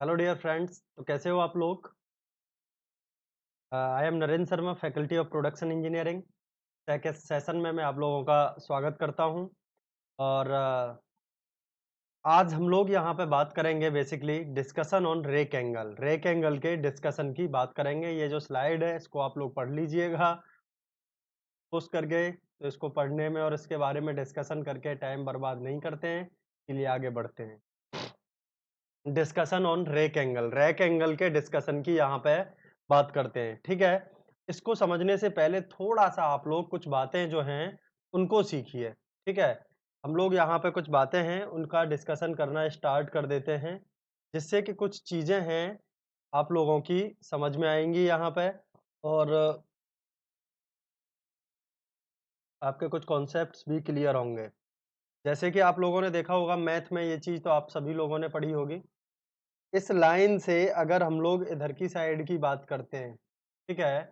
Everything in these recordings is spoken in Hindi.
हेलो डियर फ्रेंड्स, तो कैसे हो आप लोग? I am Narendra Sharma, faculty of production engineering. Session में मैं आप लोगों का स्वागत करता हूं। और आज हम लोग यहाँ पे बात करेंगे basically discussion on rake angle. Rake angle के डिस्कशन की बात करेंगे। ये जो स्लाइड है इसको आप लोग पढ़ लीजिएगा पोस्ट करके। तो इसको पढ़ने में और इसके बारे में डिस्कशन करके टाइम बर्बाद नहीं करते हैं, इसलिए आगे बढ़ते हैं। डिस्कशन ऑन रेक एंगल के डिस्कशन की यहाँ पे बात करते हैं। ठीक है, इसको समझने से पहले थोड़ा सा आप लोग कुछ बातें जो हैं उनको सीखिए। ठीक है, हम लोग यहाँ पे कुछ बातें हैं उनका डिस्कशन करना स्टार्ट कर देते हैं, जिससे कि कुछ चीजें हैं आप लोगों की समझ में आएंगी यहाँ पे, और आपके कुछ कॉन्सेप्ट्स भी क्लियर होंगे। जैसे कि आप लोगों ने देखा होगा मैथ में, ये चीज तो आप सभी लोगों ने पढ़ी होगी। इस लाइन से अगर हम लोग इधर की साइड की बात करते हैं, ठीक है,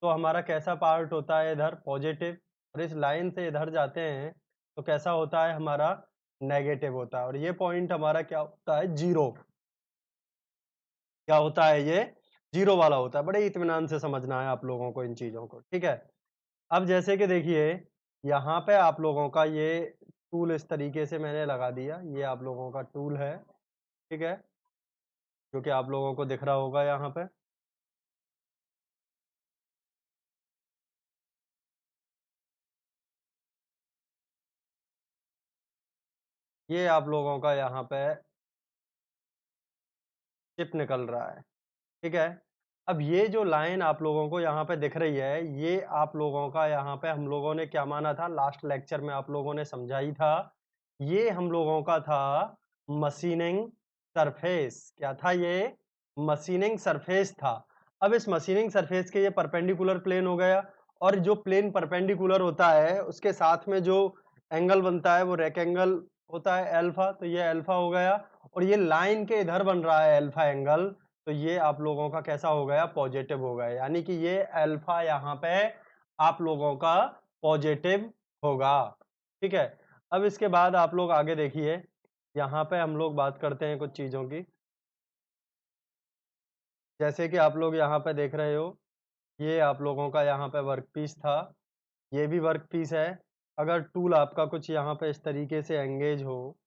तो हमारा कैसा पार्ट होता है इधर पॉजिटिव, और इस लाइन से इधर जाते हैं तो कैसा होता है हमारा नेगेटिव होता है। और ये पॉइंट हमारा क्या होता है, जीरो। क्या होता है ये, जीरो वाला होता है। बड़े इत्मीनान से समझना है आप लोगों को इन चीजों को। ठीक है, अब जैसे कि देखिए यहाँ पे आप लोगों का ये टूल इस तरीके से मैंने लगा दिया। ये आप लोगों का टूल है, ठीक है, जो कि आप लोगों को दिख रहा होगा यहाँ पे। ये आप लोगों का यहाँ पे चिप निकल रहा है। ठीक है, अब ये जो लाइन आप लोगों को यहाँ पे दिख रही है, ये आप लोगों का यहाँ पे हम लोगों ने क्या माना था, लास्ट लेक्चर में आप लोगों ने समझाई था। ये हम लोगों का था मशीनिंग सरफेस। क्या था ये, मशीनिंग सरफेस था। अब इस मशीनिंग सरफेस के ये परपेंडिकुलर प्लेन हो गया, और जो प्लेन परपेंडिकुलर होता है उसके साथ में जो एंगल बनता है वो रेक एंगल होता है अल्फा। तो ये अल्फा हो गया, और ये लाइन के इधर बन रहा है अल्फा एंगल। तो ये आप लोगों का कैसा हो गया, पॉजिटिव हो गया। यानी कि ये अल्फा यहाँ पे आप लोगों का पॉजिटिव होगा। ठीक है, अब इसके बाद आप लोग आगे देखिए, यहाँ पे हम लोग बात करते हैं कुछ चीजों की। जैसे कि आप लोग यहाँ पे देख रहे हो, ये आप लोगों का यहाँ पे वर्क पीस था, ये भी वर्क पीस है। अगर टूल आपका कुछ यहाँ पे इस तरीके से एंगेज हो,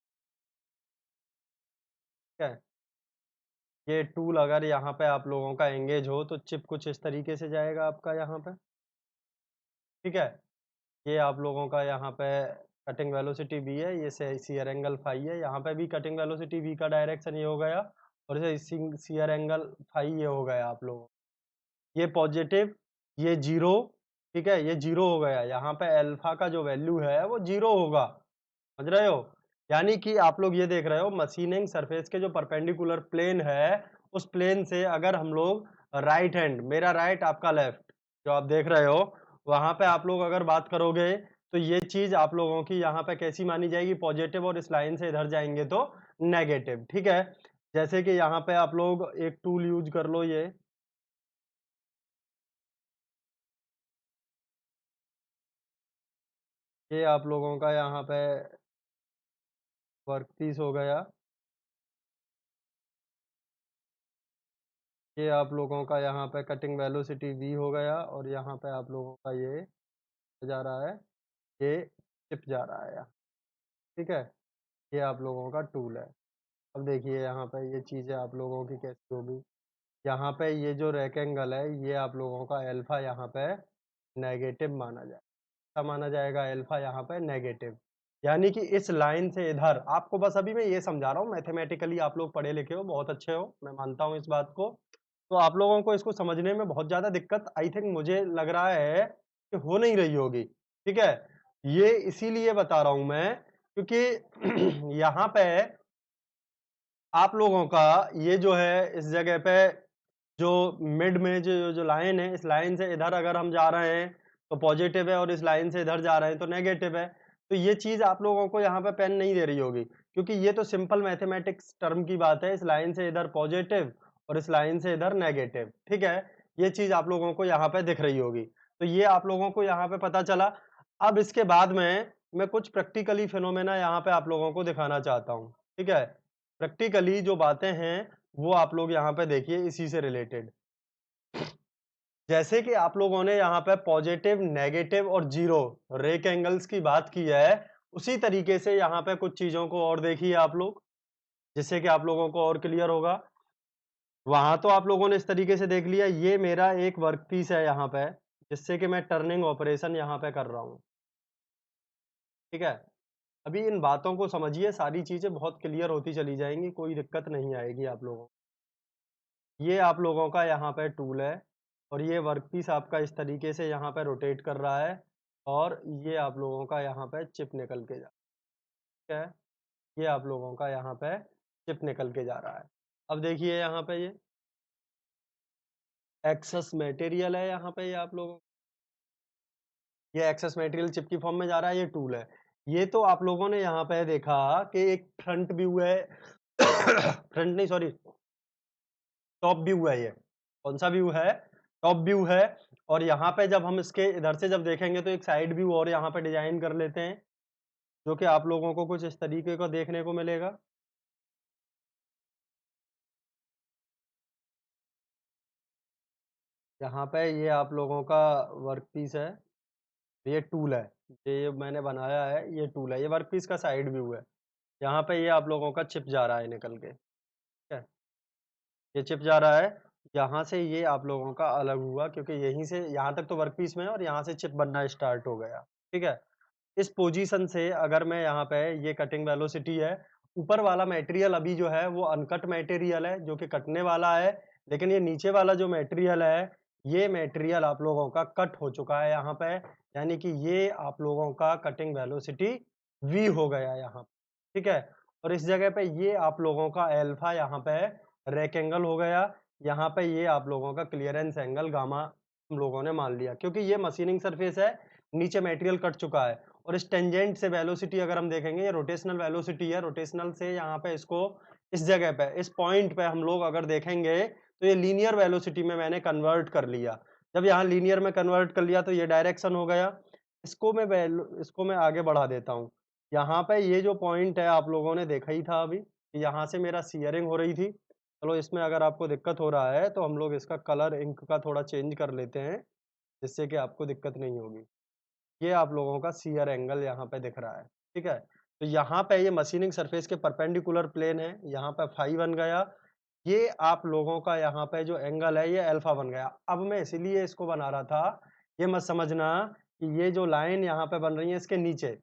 ठीक है, ये टूल अगर यहाँ पे आप लोगों का एंगेज हो तो चिप कुछ इस तरीके से जाएगा आपका यहाँ पे। ठीक है, ये आप लोगों का यहाँ पे कटिंग वेलोसिटी v है, ये शियर एंगल फाई है। यहाँ पे भी कटिंग वेलोसिटी v का डायरेक्शन ये हो गया, और इसे शियर एंगल फाई ये हो गया आप लोगों। ये पॉजिटिव, ये जीरो। ठीक है, ये जीरो हो गया। यहाँ पे अल्फा का जो वैल्यू है वो जीरो होगा। समझ रहे हो, यानी कि आप लोग ये देख रहे हो मशीनिंग सरफेस के जो परपेंडिकुलर प्लेन है, उस प्लेन से अगर हम लोग राइट हैंड, मेरा राइट आपका लेफ्ट, जो आप देख रहे हो, वहां पे आप लोग अगर बात करोगे तो ये चीज आप लोगों की यहाँ पे कैसी मानी जाएगी, पॉजिटिव। और इस लाइन से इधर जाएंगे तो नेगेटिव। ठीक है, जैसे कि यहाँ पे आप लोग एक टूल यूज कर लो, ये आप लोगों का यहाँ पे वर्कपीस हो गया। ये आप लोगों का यहाँ पे कटिंग वेलोसिटी v हो गया, और यहाँ पे आप लोगों का ये जा रहा है, ये चिप जा रहा है यहाँ। ठीक है, ये आप लोगों का टूल है। अब देखिए यहाँ पे ये चीज़ें आप लोगों की कैसी होगी। यहाँ पे ये जो रेक्टेंगल है, ये आप लोगों का अल्फा यहाँ पे नेगेटिव माना जाए। क्या माना जाएगा, अल्फा यहाँ पे नेगेटिव। यानी कि इस लाइन से इधर, आपको बस अभी मैं ये समझा रहा हूँ, मैथमेटिकली आप लोग पढ़े लिखे हो, बहुत अच्छे हो, मैं मानता हूँ इस बात को। तो आप लोगों को इसको समझने में बहुत ज़्यादा दिक्कत आई थिंक मुझे लग रहा है कि हो नहीं रही होगी। ठीक है, ये इसीलिए बता रहा हूँ मैं, क्योंकि यहाँ पे आप लोगों का ये जो है इस जगह पे जो मिड में जो लाइन है, इस लाइन से इधर अगर हम जा रहे हैं तो पॉजिटिव है, और इस लाइन से इधर जा रहे हैं तो नेगेटिव है। तो ये चीज आप लोगों को यहाँ पे पेन नहीं दे रही होगी, क्योंकि ये तो सिंपल मैथमेटिक्स टर्म की बात है। इस लाइन से इधर पॉजिटिव और इस लाइन से इधर नेगेटिव। ठीक है, ये चीज आप लोगों को यहाँ पे दिख रही होगी। तो ये आप लोगों को यहाँ पे पता चला। अब इसके बाद में मैं कुछ प्रैक्टिकली फिनोमेना यहाँ पे आप लोगों को दिखाना चाहता हूँ। ठीक है, प्रैक्टिकली जो बातें हैं वो आप लोग यहाँ पे देखिए इसी से रिलेटेड। जैसे कि आप लोगों ने यहाँ पे पॉजिटिव, नेगेटिव और जीरो रेक एंगल्स की बात की है, उसी तरीके से यहाँ पे कुछ चीजों को और देखिए आप लोग, जिससे कि आप लोगों को और क्लियर होगा। वहां तो आप लोगों ने इस तरीके से देख लिया, ये मेरा एक वर्क पीस है यहाँ पे, जिससे कि मैं टर्निंग ऑपरेशन यहाँ पे कर रहा हूँ। ठीक है, अभी इन बातों को समझिए, सारी चीजें बहुत क्लियर होती चली जाएंगी, कोई दिक्कत नहीं आएगी आप लोगों को। ये आप लोगों का यहाँ पे टूल है और ये वर्कपीस आपका इस तरीके से यहाँ पे रोटेट कर रहा है और ये आप लोगों का यहाँ पे चिप निकल के जा रहा है। ये आप लोगों का यहाँ पे चिप निकल के जा रहा है। अब देखिए यहाँ पे ये एक्सेस मटेरियल है, यहाँ पे ये आप लोगों, ये एक्सेस मटेरियल चिप की फॉर्म में जा रहा है, ये टूल है। ये तो आप लोगों ने यहाँ पे देखा कि एक फ्रंट व्यू है फ्रंट नहीं सॉरी, टॉप व्यू है ये। कौन सा व्यू है? टॉप व्यू है। और यहाँ पे जब हम इसके इधर से जब देखेंगे तो एक साइड व्यू और यहाँ पे डिजाइन कर लेते हैं, जो कि आप लोगों को कुछ इस तरीके का देखने को मिलेगा। यहाँ पे ये आप लोगों का वर्क पीस है, ये टूल है, ये मैंने बनाया है, ये टूल है, ये वर्क पीस का साइड व्यू है। यहाँ पे ये आप लोगों का चिप जा रहा है निकल के, ठीक है, ये चिप जा रहा है। यहाँ से ये आप लोगों का अलग हुआ, क्योंकि यहीं से यहाँ तक तो वर्क पीस में है और यहाँ से चिप बनना स्टार्ट हो गया। ठीक है, इस पोजीशन से अगर मैं यहाँ पे, ये कटिंग वेलोसिटी है, ऊपर वाला मटेरियल अभी जो है वो अनकट मटेरियल है जो कि कटने वाला है, लेकिन ये नीचे वाला जो मटेरियल है, ये मटेरियल आप लोगों का कट हो चुका है यहाँ पे, यानी कि ये आप लोगों का कटिंग वेलोसिटी v हो गया यहाँ, ठीक है। और इस जगह पे ये आप लोगों का एल्फा यहाँ पे रेक एंगल हो गया, यहाँ पे ये आप लोगों का क्लियरेंस एंगल गामा हम लोगों ने मान लिया, क्योंकि ये मशीनिंग सरफेस है, नीचे मटेरियल कट चुका है। और इस टेंजेंट से वेलोसिटी अगर हम देखेंगे, ये रोटेशनल वेलोसिटी है, रोटेशनल से यहाँ पे इसको इस जगह पे इस पॉइंट पे हम लोग अगर देखेंगे तो ये लीनियर वेलोसिटी में मैंने कन्वर्ट कर लिया। जब यहाँ लीनियर में कन्वर्ट कर लिया तो ये डायरेक्शन हो गया। इसको मैं आगे बढ़ा देता हूँ। यहाँ पे ये जो पॉइंट है आप लोगों ने देखा ही था अभी, यहाँ से मेरा सीयरिंग हो रही थी। चलो इसमें अगर आपको दिक्कत हो रहा है तो हम लोग इसका कलर इंक का थोड़ा चेंज कर लेते हैं, जिससे कि आपको दिक्कत नहीं होगी। ये आप लोगों का शियर एंगल यहाँ पे दिख रहा है, ठीक है। तो यहाँ पे ये मशीनिंग सरफेस के परपेंडिकुलर प्लेन है, यहाँ पे फाई बन गया। ये आप लोगों का यहाँ पे जो एंगल है ये अल्फा बन गया। अब मैं इसीलिए इसको बना रहा था, ये मत समझना कि ये जो लाइन यहाँ पे बन रही है इसके नीचे,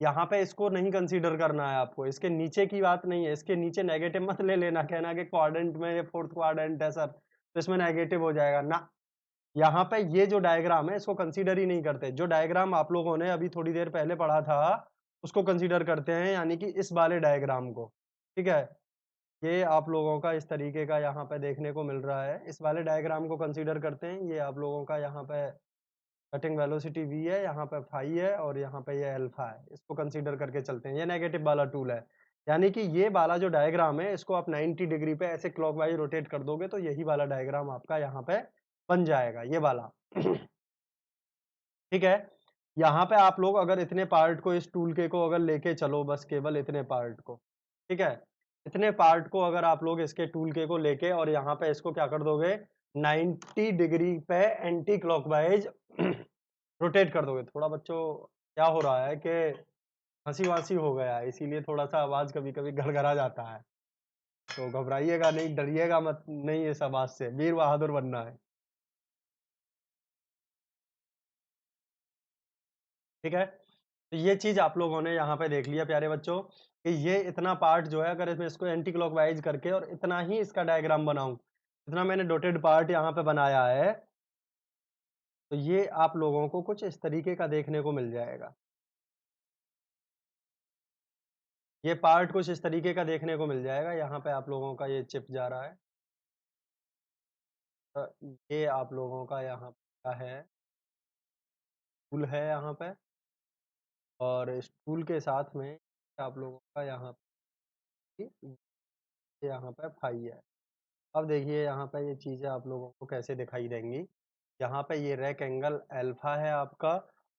यहाँ पे इसको नहीं कंसीडर करना है आपको, इसके नीचे की बात नहीं है, इसके नीचे नेगेटिव मत ले लेना, कहना कि क्वाड्रेंट में ये फोर्थ क्वाड्रेंट है सर तो इसमें नेगेटिव हो जाएगा ना। यहाँ पे ये जो डायग्राम है इसको कंसीडर ही नहीं करते। जो डायग्राम आप लोगों ने अभी थोड़ी देर पहले पढ़ा था उसको कंसीडर करते हैं, यानी कि इस वाले डायग्राम को, ठीक है। ये आप लोगों का इस तरीके का यहाँ पे देखने को मिल रहा है, इस वाले डायग्राम को कंसीडर करते हैं। ये आप लोगों का यहाँ पे कटिंग वेलोसिटी v है, यहाँ पे फाई है और यहाँ पे ये अल्फा है, इसको कंसीडर करके चलते हैं। ये नेगेटिव वाला टूल है, यानी कि ये वाला जो डायग्राम है इसको आप 90 डिग्री पे ऐसे क्लॉकवाइज रोटेट कर दोगे तो यही वाला डायग्राम आपका यहाँ पे बन जाएगा, ये वाला ठीक है। यहाँ पे आप लोग अगर इतने पार्ट को, इस टूल के को अगर लेके चलो, बस केवल इतने पार्ट को, ठीक है, इतने पार्ट को अगर आप लोग इसके टूल के को लेके और यहाँ पे इसको क्या कर दोगे, 90 डिग्री पे एंटी क्लॉकवाइज रोटेट कर दोगे। थोड़ा बच्चों क्या हो रहा है कि हंसी वासी हो गया है, इसीलिए थोड़ा सा आवाज कभी कभी गड़गड़ा जाता है, तो घबराइएगा नहीं, डरिएगा मत नहीं, इस आवाज से वीर बहादुर बनना है, ठीक है। तो ये चीज आप लोगों ने यहाँ पे देख लिया प्यारे बच्चों, कि ये इतना पार्ट जो है, अगर मैं इसको एंटी क्लॉकवाइज करके और इतना ही इसका डायग्राम बनाऊं, इतना मैंने डॉटेड पार्ट यहाँ पे बनाया है, तो ये आप लोगों को कुछ इस तरीके का देखने को मिल जाएगा। ये पार्ट कुछ इस तरीके का देखने को मिल जाएगा। यहाँ पे आप लोगों का ये चिप जा रहा है, तो ये आप लोगों का यहाँ का है टूल है यहाँ पे, और इस टूल के साथ में आप लोगों का यहाँ पे फाई है। अब देखिए यहाँ पे ये चीजें आप लोगों को कैसे दिखाई देंगी। यहाँ पे ये रैक एंगल अल्फा है आपका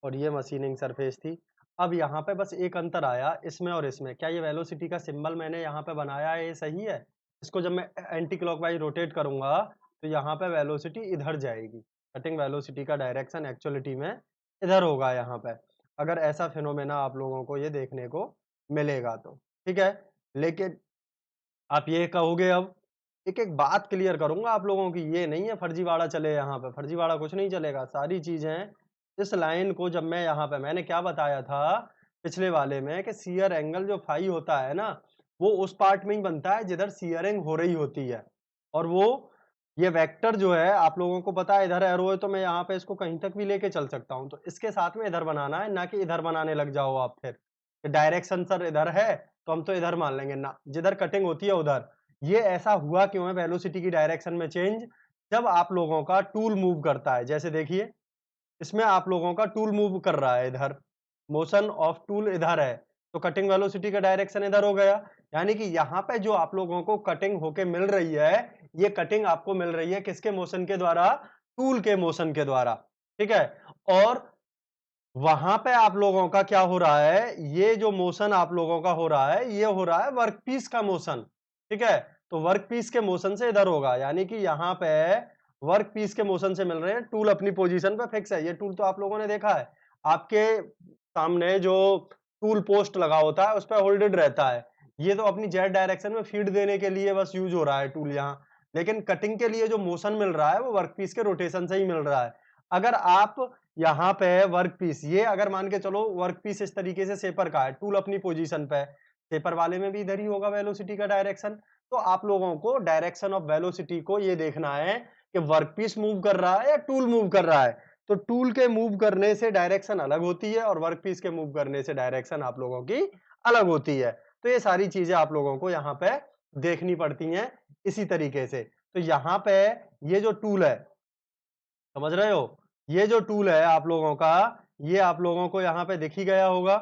और ये मशीनिंग सरफेस थी। अब यहाँ पे बस एक अंतर आया इसमें और इसमें, क्या ये वेलोसिटी का सिंबल मैंने यहाँ पे बनाया है ये सही है? इसको जब मैं एंटी क्लॉकवाइज रोटेट करूंगा तो यहाँ पे वेलोसिटी इधर जाएगी। कटिंग वेलोसिटी का डायरेक्शन एक्चुअलिटी में इधर होगा यहाँ पे, अगर ऐसा फिनोमेना आप लोगों को ये देखने को मिलेगा तो, ठीक है। लेकिन आप ये कहोगे, अब एक-एक बात क्लियर करूँगा आप लोगों की, ये नहीं है फर्जीवाड़ा चले यहाँ पे, फर्जीवाड़ा कुछ नहीं चलेगा, सारी चीज़ें इस लाइन को जब मैं यहाँ पे मैंने क्या बताया था पिछले वाले में कि शियर एंगल जो फाई होता है ना, वो उस पार्ट में ही बनता है जिधर शियरिंग हो रही होती है। और वो ये वेक्टर जो है आप लोगों को पता है इधर एरो है तो मैं यहाँ पे इसको कहीं तक भी लेके चल सकता हूँ। तो इसके साथ में इधर बनाना है, ना कि इधर बनाने लग जाओ आप फिर। डायरेक्शन सर इधर है तो हम तो इधर मान लेंगे ना, जिधर कटिंग होती है उधर। ये ऐसा हुआ क्यों है वेलोसिटी की डायरेक्शन में चेंज? जब आप लोगों का टूल मूव करता है, जैसे देखिए इसमें आप लोगों का टूल मूव कर रहा है इधर, मोशन ऑफ टूल इधर है, तो कटिंग वेलोसिटी का डायरेक्शन इधर हो गया। यानी कि यहाँ पे जो आप लोगों को कटिंग होके मिल रही है, ये कटिंग आपको मिल रही है किसके मोशन के द्वारा? टूल के मोशन के द्वारा, ठीक है। और वहां पे आप लोगों का क्या हो रहा है, ये जो मोशन आप लोगों का हो रहा है, ये हो रहा है वर्कपीस का मोशन, ठीक है। तो वर्कपीस के मोशन से इधर होगा, यानी कि यहाँ पे वर्कपीस के मोशन से मिल रहे हैं, टूल अपनी पोजीशन पे फिक्स है। ये टूल तो आप लोगों ने देखा है, आपके सामने जो टूल पोस्ट लगा होता है उस पर होल्डेड रहता है। ये तो अपनी जेड डायरेक्शन में फीड देने के लिए बस यूज हो रहा है टूल यहाँ, लेकिन कटिंग के लिए जो मोशन मिल रहा है वो वर्कपीस के रोटेशन से ही मिल रहा है। अगर आप यहाँ पे वर्कपीस, ये अगर मान के चलो वर्कपीस इस तरीके से शेपर का है, टूल अपनी पोजीशन पे है, शेपर वाले में भी इधर ही होगा वेलोसिटी का डायरेक्शन। तो आप लोगों को डायरेक्शन ऑफ वेलोसिटी को ये देखना है कि वर्कपीस मूव कर रहा है या टूल मूव कर रहा है। तो टूल के मूव करने से डायरेक्शन अलग होती है और वर्कपीस के मूव करने से डायरेक्शन आप लोगों की अलग होती है। तो ये सारी चीजें आप लोगों को यहाँ पे देखनी पड़ती हैं इसी तरीके से। तो यहाँ पे ये जो टूल है, समझ रहे हो, ये जो टूल है आप लोगों का, ये आप लोगों को यहाँ पे दिख ही गया होगा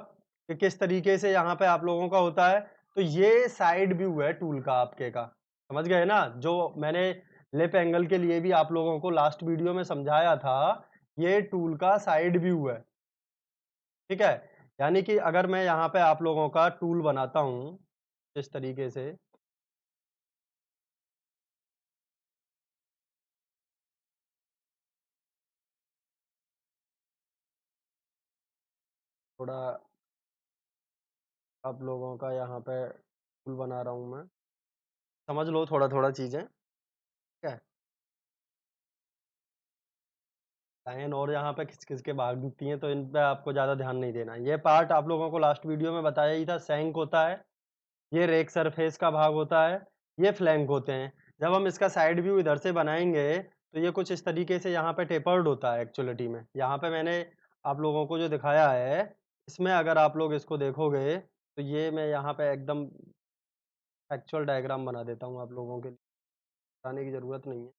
कि किस तरीके से यहाँ पे आप लोगों का होता है। तो ये साइड व्यू है टूल का आपके का, समझ गए ना, जो मैंने लिप एंगल के लिए भी आप लोगों को लास्ट वीडियो में समझाया था, ये टूल का साइड व्यू है, ठीक है। यानी कि अगर मैं यहाँ पे आप लोगों का टूल बनाता हूँ इस तरीके से, थोड़ा आप लोगों का यहाँ पे टूल बना रहा हूँ मैं, समझ लो थोड़ा थोड़ा चीजें, ठीक है। लाइन और यहाँ पे खिंच खिंच के भागती हैं तो इन पे आपको ज्यादा ध्यान नहीं देना। ये पार्ट आप लोगों को लास्ट वीडियो में बताया ही था, सैंक होता है, ये रेक सरफेस का भाग होता है, ये फ्लैंक होते हैं। जब हम इसका साइड व्यू इधर से बनाएंगे तो ये कुछ इस तरीके से यहाँ पे टेपर्ड होता है एक्चुअलिटी में। यहाँ पे मैंने आप लोगों को जो दिखाया है, इसमें अगर आप लोग इसको देखोगे तो ये मैं यहाँ पे एकदम एक्चुअल डायग्राम बना देता हूँ आप लोगों के लिए, बताने की जरूरत नहीं है।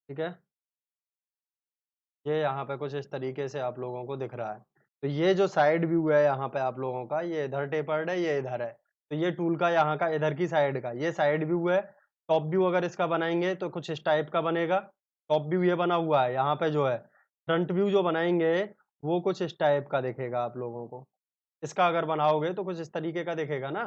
ठीक है, ये यहाँ पे कुछ इस तरीके से आप लोगों को दिख रहा है। तो ये जो साइड व्यू है यहाँ पे आप लोगों का, ये इधर टेपर्ड है, ये इधर है। तो ये टूल का यहाँ का इधर की साइड का ये साइड व्यू है। टॉप व्यू अगर इसका बनाएंगे तो कुछ इस टाइप का बनेगा। टॉप व्यू ये बना हुआ है, यहाँ पे जो है फ्रंट व्यू जो बनाएंगे वो कुछ इस टाइप का दिखेगा आप लोगों को। इसका अगर बनाओगे तो कुछ इस तरीके का दिखेगा ना,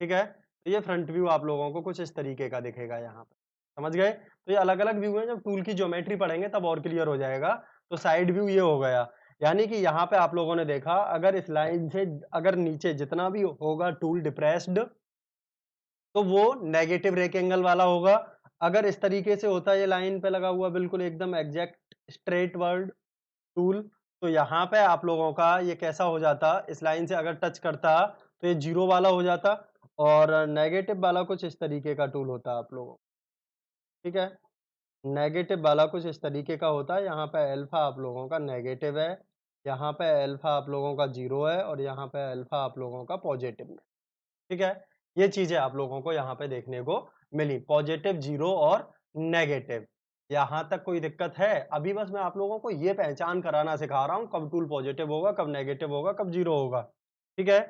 ठीक है। तो ये फ्रंट व्यू आप लोगों को कुछ इस तरीके का दिखेगा यहाँ पे, समझ गए। तो ये अलग अलग व्यू है, जब टूल की ज्योमेट्री पढ़ेंगे तब और क्लियर हो जाएगा। तो साइड व्यू ये हो गया, यानी कि यहाँ पे आप लोगों ने देखा अगर इस लाइन से अगर नीचे जितना भी होगा टूल डिप्रेस्ड तो वो नेगेटिव रेक एंगल वाला होगा। अगर इस तरीके से होता है ये लाइन पे लगा हुआ बिल्कुल एकदम एग्जैक्ट स्ट्रेट वर्ड टूल, तो यहाँ पे आप लोगों का ये कैसा हो जाता, इस लाइन से अगर टच करता तो ये जीरो वाला हो जाता और नेगेटिव वाला कुछ इस तरीके का टूल होता आप लोगों, ठीक है। नेगेटिव वाला कुछ इस तरीके का होता है, यहाँ पे अल्फा आप लोगों का नेगेटिव है, यहाँ पे अल्फा आप लोगों का जीरो है और यहाँ पे अल्फा आप लोगों का पॉजिटिव है, ठीक है। ये चीजें आप लोगों को यहाँ पे देखने को मिली, पॉजिटिव, जीरो और नेगेटिव। यहाँ तक कोई दिक्कत है? अभी बस मैं आप लोगों को ये पहचान कराना सिखा रहा हूँ कब टूल पॉजिटिव होगा, कब नेगेटिव होगा, कब जीरो होगा, ठीक है।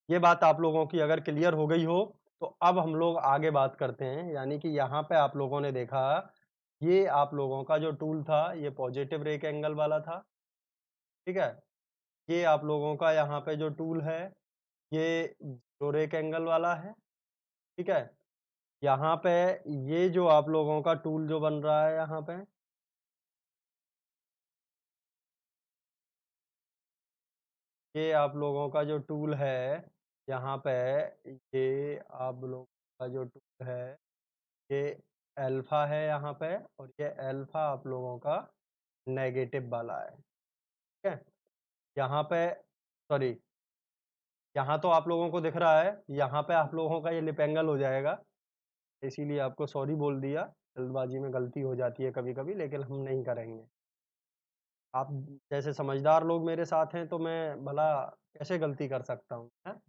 ये बात आप लोगों की अगर क्लियर हो गई हो तो अब हम लोग आगे बात करते हैं, यानी कि यहाँ पे आप लोगों ने देखा, ये आप लोगों का जो टूल था, ये पॉजिटिव रेक एंगल वाला था, ठीक है? ये आप लोगों का यहाँ पे जो टूल है, ये ज़ीरो रेक एंगल वाला है, ठीक है? यहाँ पे ये जो आप लोगों का टूल जो बन रहा है यहाँ पे, ये आप लोगों का जो टूल है, यहाँ पे ये आप लोगों का जो टूल है, ये अल्फ़ा है यहाँ पे, और ये अल्फ़ा आप लोगों का नेगेटिव वाला है, ठीक है? यहाँ पे सॉरी, यहाँ तो आप लोगों को दिख रहा है, यहाँ पे आप लोगों का ये लिप एंगल हो जाएगा, इसीलिए आपको सॉरी बोल दिया, जल्दबाजी में गलती हो जाती है कभी-कभी, लेकिन हम नहीं करेंगे। आप जैसे समझदार लोग मेरे साथ हैं, तो मैं भला कैसे गलती कर सकता हूँ, हैं?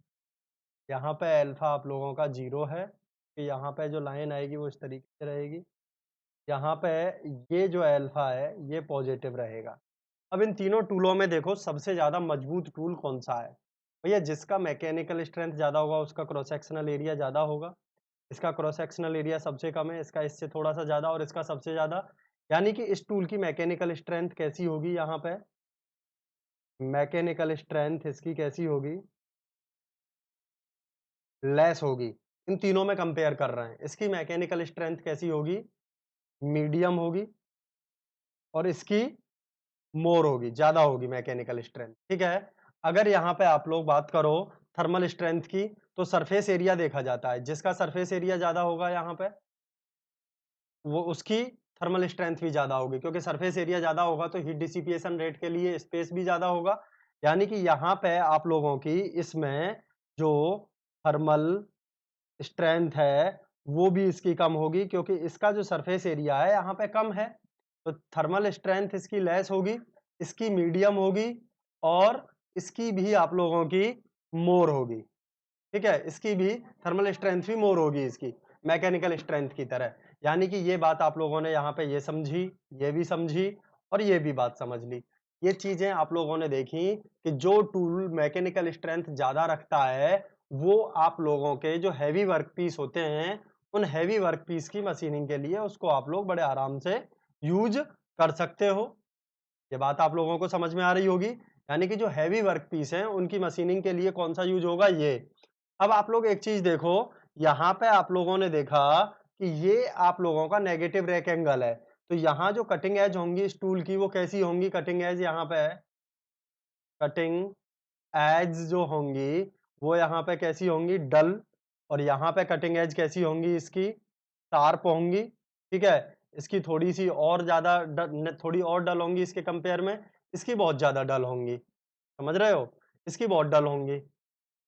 यहाँ पे अल्फ़ा आप लोगों का 0 है, कि यहाँ पे जो लाइन आएगी वो इस तरीके से रहेगी। यहाँ पे ये जो अल्फ़ा है, ये पॉज़िटिव रहेगा। अब इन तीनों टूलों में देखो सबसे ज़्यादा मजबूत टूल कौन-सा है? भैया जिसका मैकेनिकल स्ट्रेंथ ज़्यादा होगा, उसका क्रॉस सेक्शनल एरिया ज़्यादा होगा। इसका क्रॉस सेक्शनल एरिया सबसे कम है, इसका इससे थोड़ा-सा ज़्यादा और इसका सबसे ज़्यादा। यानी कि इस टूल की मैकेनिकल स्ट्रेंथ कैसी होगी यहाँ पे? मैकेनिकल स्ट्रेंथ इसकी कैसी होगी? लेस होगी। इन तीनों में कंपेयर कर रहे हैं। इसकी मैकेनिकल स्ट्रेंथ कैसी होगी? मीडियम होगी और इसकी मोर होगी, ज़्यादा होगी मैकेनिकल स्ट्रेंथ, ठीक है? अगर यहाँ पे आप लोग बात करो थर्मल स्ट्रेंथ की, तो सरफेस एरिया देखा जाता है। जिसका सरफेस एरिया ज़्यादा होगा यहाँ पे, वो उसकी थर्मल स्ट्रेंथ भी ज़्यादा होगी, क्योंकि सरफेस एरिया ज़्यादा होगा तो हीट डिसिपेशन रेट के लिए स्पेस भी ज़्यादा होगा। यानी कि यहाँ पे आप लोगों की इसमें जो थर्मल स्ट्रेंथ है, वो भी इसकी कम होगी, क्योंकि इसका जो सरफेस एरिया है यहाँ पे कम है। तो थर्मल स्ट्रेंथ इसकी लेस होगी, इसकी मीडियम होगी और इसकी भी आप लोगों की मोर होगी। ठीक है? इसकी भी थर्मल स्ट्रेंथ भी मोर होगी इसकी, मैकेनिकल स्ट्रेंथ की तरह। यानी कि ये बात आप लोगों ने यहाँ पे ये समझी, ये भी समझी और ये भी बात समझ ली। ये चीज़ें आप लोगों ने देखी कि जो टूल मैकेनिकल स्ट्रेंथ ज़्यादा रखता है, वो आप लोगों के जो हेवी वर्क पीस होते हैं, उन हेवी वर्क पीस की मशीनिंग के लिए उसको आप लोग बड़े आराम से यूज़ कर सकते हो। ये बात आप लोगों को समझ में आ रही होगी। यानी कि जो हेवी वर्क पीस हैं, उनकी मशीनिंग के लिए कौन-सा यूज़ होगा? ये। अब आप लोग एक चीज़ देखो, यहाँ पे आप लोगों ने देखा कि ये आप लोगों का नेगेटिव रेक एंगल है। तो यहाँ जो कटिंग एज होंगी इस टूल की, वो कैसी होंगी कटिंग एज यहाँ पे है? कटिंग एज जो होंगी, वो यहाँ पे कैसी होंगी? डल। और यहाँ पे कटिंग एज कैसी होंगी इसकी? शार्प होंगी, ठीक है? इसकी थोड़ी-सी और ज़्यादा थोड़ी और डल होंगी इसके कंपेयर में, इसकी बहुत ज़्यादा डल होंगी। समझ रहे हो? इसकी बहुत डल होंगी।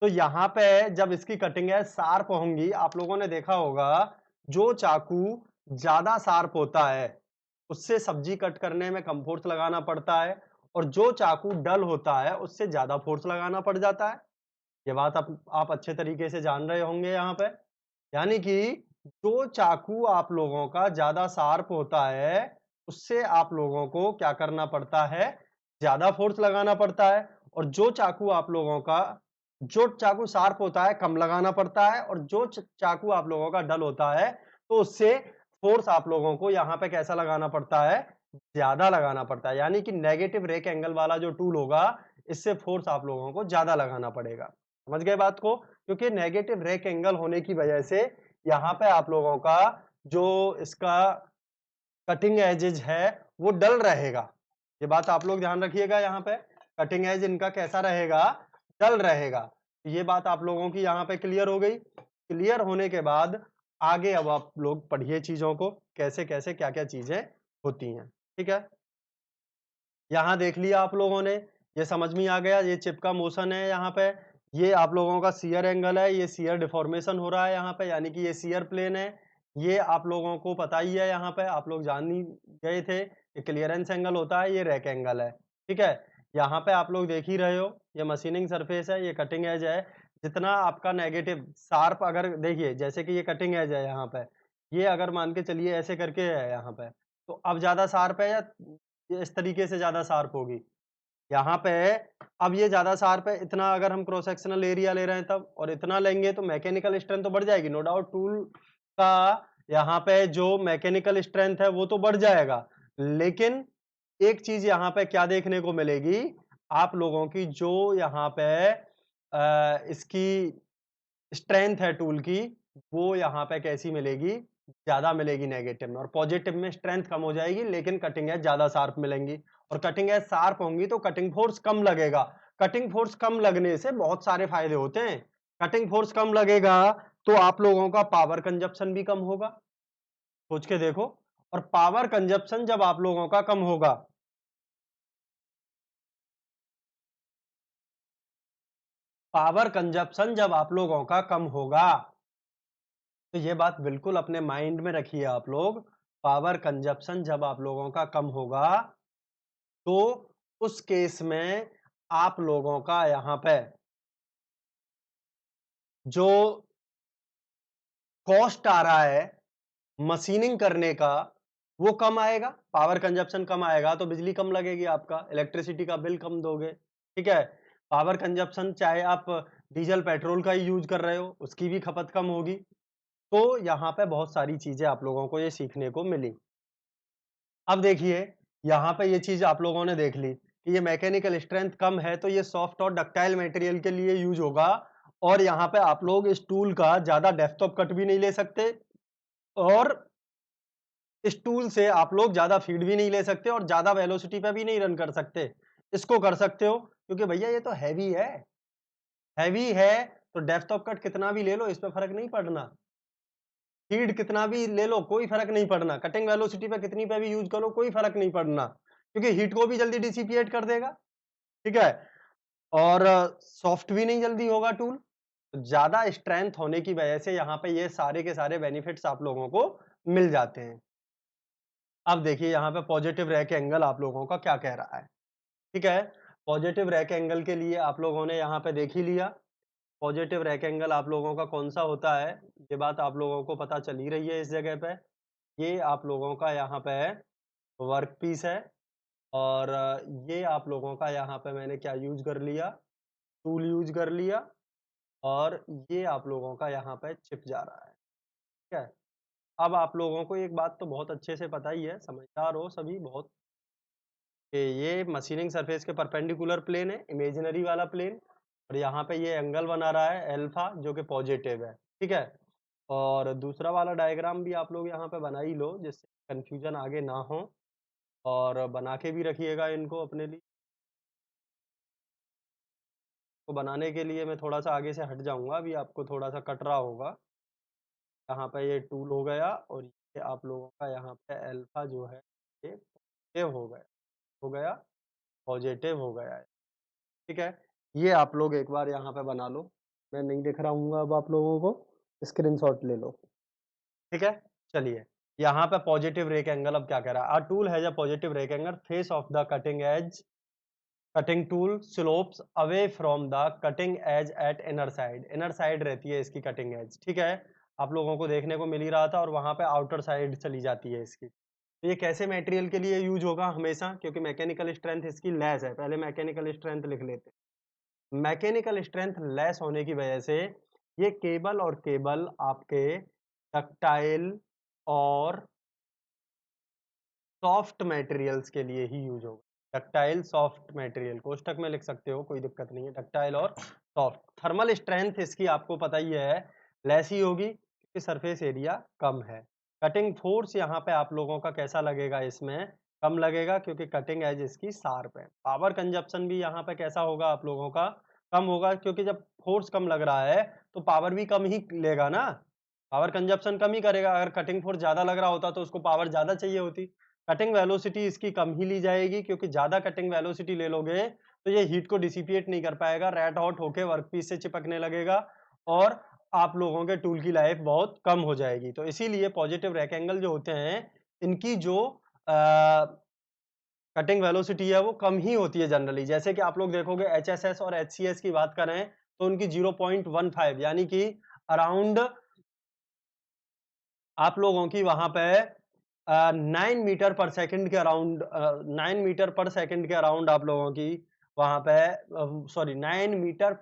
तो यहाँ पे जब इसकी कटिंग एज शार्प होंगी, आप लोगों ने देखा होगा, जो चाकू ज़्यादा शार्प होता है, उससे सब्जी कट करने में कम फोर्स लगाना पड़ता है और जो चाकू डल होता है, उससे ज़्यादा फोर्स लगाना पड़ जाता है। ये बात आप अच्छे तरीके से जान रहे होंगे यहाँ पे। यानी कि जो चाकू आप लोगों का ज़्यादा शार्प होता है, उससे आप लोगों को क्या करना पड़ता है? ज़्यादा फोर्स लगाना पड़ता है और जो चाकू शार्प होता है, कम लगाना पड़ता है और जो चाकू आप लोगों का डल होता है, तो उससे फोर्स आप लोगों को यहाँ पे कैसा लगाना पड़ता है? ज़्यादा लगाना पड़ता है। यानी कि नेगेटिव रेक एंगल वाला जो टूल होगा, इससे फोर्स आप लोगों को ज़्यादा लगाना पड़ेगा। समझ गए बात को? क्योंकि नेगेटिव रेक एंगल होने की वजह से यहाँ पे आप लोगों का जो इसका कटिंग एजेज है, वो डल रहेगा। ये बात आप लोग ध्यान रखिएगा यहाँ पे। कटिंग एज इनका कैसा रहेगा? डल रहेगा। ये बात आप लोगों की यहाँ पे क्लियर हो गई। क्लियर होने के बाद आगे अब आप लोग पढ़िए चीज़ों को, कैसे-कैसे, क्या-क्या चीज़ें होती हैं। ठीक है? यहाँ देख लिया आप लोगों ने, ये समझ में आ गया, ये चिप का मोशन है यहाँ पे, ये आप लोगों का शियर एंगल है, ये शियर डिफॉर्मेशन हो रहा है यहाँ पे, यानी कि ये शियर प्लेन है। ये आप लोगों को पता ही है यहाँ पे, आप लोग जान ही गए थे कि क्लियरेंस एंगल होता है, ये रैक एंगल है, ठीक है? यहाँ पे आप लोग देख ही रहे हो, ये मशीनिंग सरफेस है, ये कटिंग एज है। जितना आपका नेगेटिव शार्प अगर देखिए, जैसे कि ये कटिंग एज है यहाँ पे, ये अगर मान के चलिए ऐसे करके है यहाँ पे, तो अब ज़्यादा शार्प है या ये इस तरीके से ज़्यादा शार्प होगी? यहाँ पे अब ये ज्यादा शार्प है, इतना अगर हम क्रॉस सेक्शनल एरिया ले रहे हैं तब, और इतना लेंगे तो मैकेनिकल स्ट्रेंथ तो बढ़ जाएगी, नो डाउट टूल का यहाँ पे जो मैकेनिकल स्ट्रेंथ है वो तो बढ़ जाएगा, लेकिन एक चीज यहाँ पे क्या देखने को मिलेगी आप लोगों की, जो यहाँ पे इसकी स्ट्रेंथ है टूल की, वो यहाँ पे कैसी मिलेगी, ज्यादा मिलेगी नेगेटिव में, और पॉजिटिव में स्ट्रेंथ कम हो जाएगी लेकिन कटिंग एज ज्यादा शार्प मिलेंगी, और कटिंग एज शार्प होंगी तो कटिंग फोर्स कम लगेगा। कटिंग फोर्स कम लगने से बहुत सारे फायदे होते हैं। कटिंग फोर्स कम लगेगा तो आप लोगों का पावर कंजप्शन भी कम होगा, सोच के देखो, और पावर कंजप्शन जब आप लोगों का कम होगा, पावर कंजप्शन जब आप लोगों का कम होगा, तो ये बात बिल्कुल अपने माइंड में रखिए आप लोग, पावर कंजप्शन जब आप लोगों का कम होगा तो उस केस में आप लोगों का यहां पे जो कॉस्ट आ रहा है मशीनिंग करने का वो कम आएगा, पावर कंजप्शन कम आएगा तो बिजली कम लगेगी, आपका इलेक्ट्रिसिटी का बिल कम दोगे, ठीक है। पावर कंजप्शन चाहे आप डीजल पेट्रोल का ही यूज कर रहे हो उसकी भी खपत कम होगी। तो यहाँ पे बहुत सारी चीजें आप लोगों को ये सीखने को मिली। अब देखिए यहाँ पे ये चीज आप लोगों ने देख ली कि ये मैकेनिकल स्ट्रेंथ कम है तो ये सॉफ्ट और डक्टाइल मटेरियल के लिए यूज होगा, और यहाँ पे आप लोग इस टूल का ज्यादा डेप्थ ऑफ कट भी नहीं ले सकते, और इस टूल से आप लोग ज्यादा फीड भी नहीं ले सकते और ज्यादा वेलोसिटी पे भी नहीं रन कर सकते। इसको कर सकते हो क्योंकि भैया ये तो हैवी है, हैवी है तो डेप्थ ऑफ कट कितना भी ले लो इस पे फर्क नहीं पड़ना, फीड कितना भी ले लो कोई फर्क नहीं पड़ना, कटिंग वेलोसिटी पे कितनी पे भी यूज करो कोई फर्क नहीं पड़ना, क्योंकि हीट को भी जल्दी डिसिपिएट कर देगा, ठीक है, और सॉफ्ट भी नहीं जल्दी होगा टूल। ज्यादा स्ट्रेंथ होने की वजह से यहाँ पे ये सारे के सारे बेनिफिट्स आप लोगों को मिल जाते हैं। अब देखिए यहाँ पे पॉजिटिव रैक एंगल आप लोगों का क्या कह रहा है, ठीक है। पॉजिटिव रैक एंगल के लिए आप लोगों ने यहाँ पे देख ही लिया, पॉजिटिव रैक एंगल आप लोगों का कौन सा होता है, ये बात आप लोगों को पता चल ही रही है इस जगह पे। ये आप लोगों का यहाँ पे वर्क पीस है, और ये आप लोगों का यहाँ पे मैंने क्या यूज कर लिया, टूल यूज कर लिया, और ये आप लोगों का यहाँ पे चिप जा रहा है, ठीक है। अब आप लोगों को एक बात तो बहुत अच्छे से पता ही है, समझदार हो सभी बहुत, कि ये मशीनिंग सरफेस के परपेंडिकुलर प्लेन है, इमेजिनरी वाला प्लेन, और यहाँ पे ये एंगल बना रहा है अल्फा जो कि पॉजिटिव है, ठीक है। और दूसरा वाला डायग्राम भी आप लोग यहाँ पे बना ही लो जिससे कंफ्यूजन आगे ना हो, और बना के भी रखिएगा इनको अपने लिए। तो बनाने के लिए मैं थोड़ा सा आगे से हट जाऊंगा, अभी आपको थोड़ा सा कट रहा होगा। यहाँ पे ये टूल हो गया, और ये आप लोगों का यहाँ पे अल्फा जो है ये पॉजिटिव हो गया, पॉजिटिव हो गया है, ठीक है। ये आप लोग एक बार यहाँ पे बना लो, मैं नहीं दिख रहा हूँ अब आप लोगों को, स्क्रीनशॉट ले लो, ठीक है। चलिए यहाँ पे पॉजिटिव रेक एंगल अब क्या कह रहा है, our tool has a positive rake angle, face of the cutting edge cutting tool slopes away from the cutting edge at inner side रहती है इसकी कटिंग एज, ठीक है। आप लोगों को देखने को मिल ही रहा था, और वहां पे आउटर साइड चली जाती है इसकी। तो ये कैसे मटेरियल के लिए यूज होगा हमेशा, क्योंकि मैकेनिकल स्ट्रेंथ इसकी लेस है, पहले मैकेनिकल स्ट्रेंथ लिख लेते हैं। मैकेनिकल स्ट्रेंथ लेस होने की वजह से ये केबल और केबल आपके डक्टाइल और सॉफ्ट मटेरियल्स के लिए ही यूज होगा, डक्टाइल सॉफ्ट मटेरियल कोष्टक में लिख सकते हो, कोई दिक्कत नहीं है, डक्टाइल और सॉफ्ट। थर्मल स्ट्रेंथ इसकी आपको पता ही है लेस ही होगी क्योंकि सरफेस एरिया कम है। कटिंग फोर्स यहाँ पे आप लोगों का कैसा लगेगा, इसमें कम लगेगा क्योंकि कटिंग एज इसकी शार्प है। पावर कंजप्शन भी यहाँ पे कैसा होगा आप लोगों का, कम होगा, क्योंकि जब फोर्स कम लग रहा है तो पावर भी कम ही लेगा ना, पावर कंजप्शन कम ही करेगा। अगर कटिंग फोर्स ज्यादा लग रहा होता तो उसको पावर ज्यादा चाहिए होती। कटिंग वेलोसिटी इसकी कम ही ली जाएगी क्योंकि ज्यादा कटिंग वेलोसिटी ले लोगे तो ये हीट को डिसिपिएट नहीं कर पाएगा, रेड हॉट होके वर्कपीस से चिपकने लगेगा, और आप लोगों के टूल की लाइफ बहुत कम हो जाएगी। तो इसीलिए पॉजिटिव रैक एंगल जो होते हैं इनकी जो कटिंग वेलोसिटी है वो कम ही होती है जनरली। जैसे कि आप लोग देखोगे एचएसएस और एचसीएस की बात करें तो उनकी 0.15 यानी कि अराउंड आप लोगों की वहां पे 9 मीटर पर सेकंड के अराउंड 9 मीटर पर सेकंड के अराउंड आप लोगों की वहां पे सॉरी 9 मीटर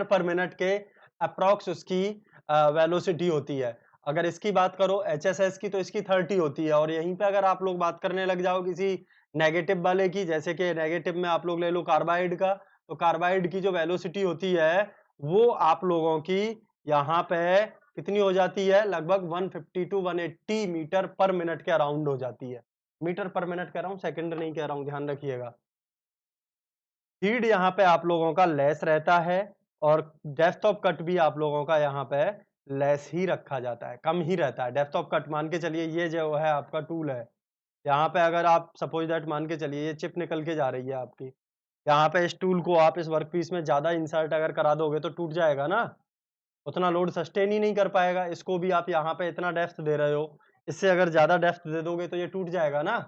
पर मिनट के अप्रॉक्स उसकी वेलोसिटी होती है। अगर इसकी बात करो एचएसएस की तो इसकी 30 होती है, और यहीं पे अगर आप लोग बात करने लग जाओ किसी नेगेटिव वाले की, जैसे कि नेगेटिव में आप लोग ले लो कार्बाइड का, तो कार्बाइड की जो वेलोसिटी होती है वो आप लोगों की यहाँ पे कितनी हो जाती है, लगभग 150 टू 180 मीटर पर मिनट के अराउंड हो जाती है। मीटर पर मिनट कह रहा हूँ, सेकंड नहीं कह रहा हूँ, ध्यान रखिएगा। स्पीड यहाँ पे आप लोगों का लेस रहता है, और डेप्थ ऑफ कट भी आप लोगों का यहाँ पे लेस ही रखा जाता है, कम ही रहता है। डेप्थ ऑफ कट मान के चलिए ये जो है आपका टूल है, यहाँ पे अगर आप सपोज दैट मान के चलिए ये चिप निकल के जा रही है आपकी, यहाँ पे इस टूल को आप इस वर्कपीस में ज्यादा इंसर्ट अगर करा दोगे तो टूट जाएगा ना, उतना लोड सस्टेन ही नहीं कर पाएगा। इसको भी आप यहाँ पे इतना डेप्थ दे रहे हो, इससे अगर ज्यादा डेप्थ दे दोगे तो ये टूट जाएगा ना,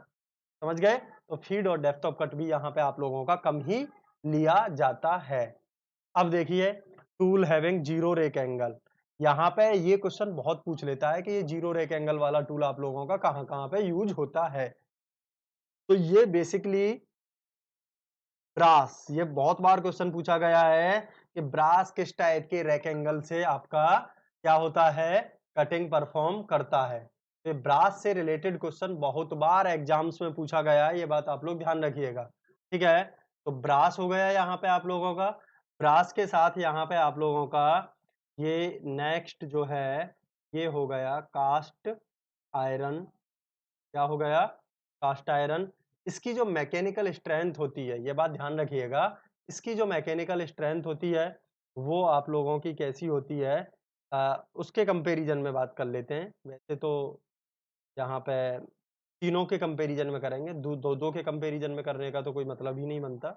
समझ गए? तो फीड और डेप्थ ऑफ कट भी यहाँ पे आप लोगों का कम ही लिया जाता है। अब देखिए tool having zero rake angle, यहाँ पे ये क्वेश्चन बहुत पूछ लेता है कि ये जीरो रेक एंगल वाला टूल आप लोगों का कहाँ कहाँ पे यूज होता है। तो ये बेसिकली ब्रास, ये बहुत बार क्वेश्चन पूछा गया है कि ब्रास किस टाइप के रेक एंगल से आपका क्या होता है, कटिंग परफॉर्म करता है। तो ब्रास से रिलेटेड क्वेश्चन बहुत बार एग्जाम्स में पूछा गया है, ये बात आप लोग ध्यान रखिएगा, ठीक है। तो ब्रास हो गया यहाँ पे आप लोगों का। ब्रास के साथ यहाँ पे आप लोगों का ये नेक्स्ट जो है ये हो गया कास्ट आयरन। क्या हो गया? Cast iron. इसकी जो मैकेनिकल स्ट्रेंथ होती है, ये बात ध्यान रखिएगा, इसकी जो मैकेनिकल स्ट्रेंथ होती है वो आप लोगों की कैसी होती है, उसके कंपैरिजन में बात कर लेते हैं। वैसे तो यहाँ पे तीनों के कंपैरिजन में करेंगे, दो दो के कंपैरिजन में करने का तो कोई मतलब ही नहीं बनता।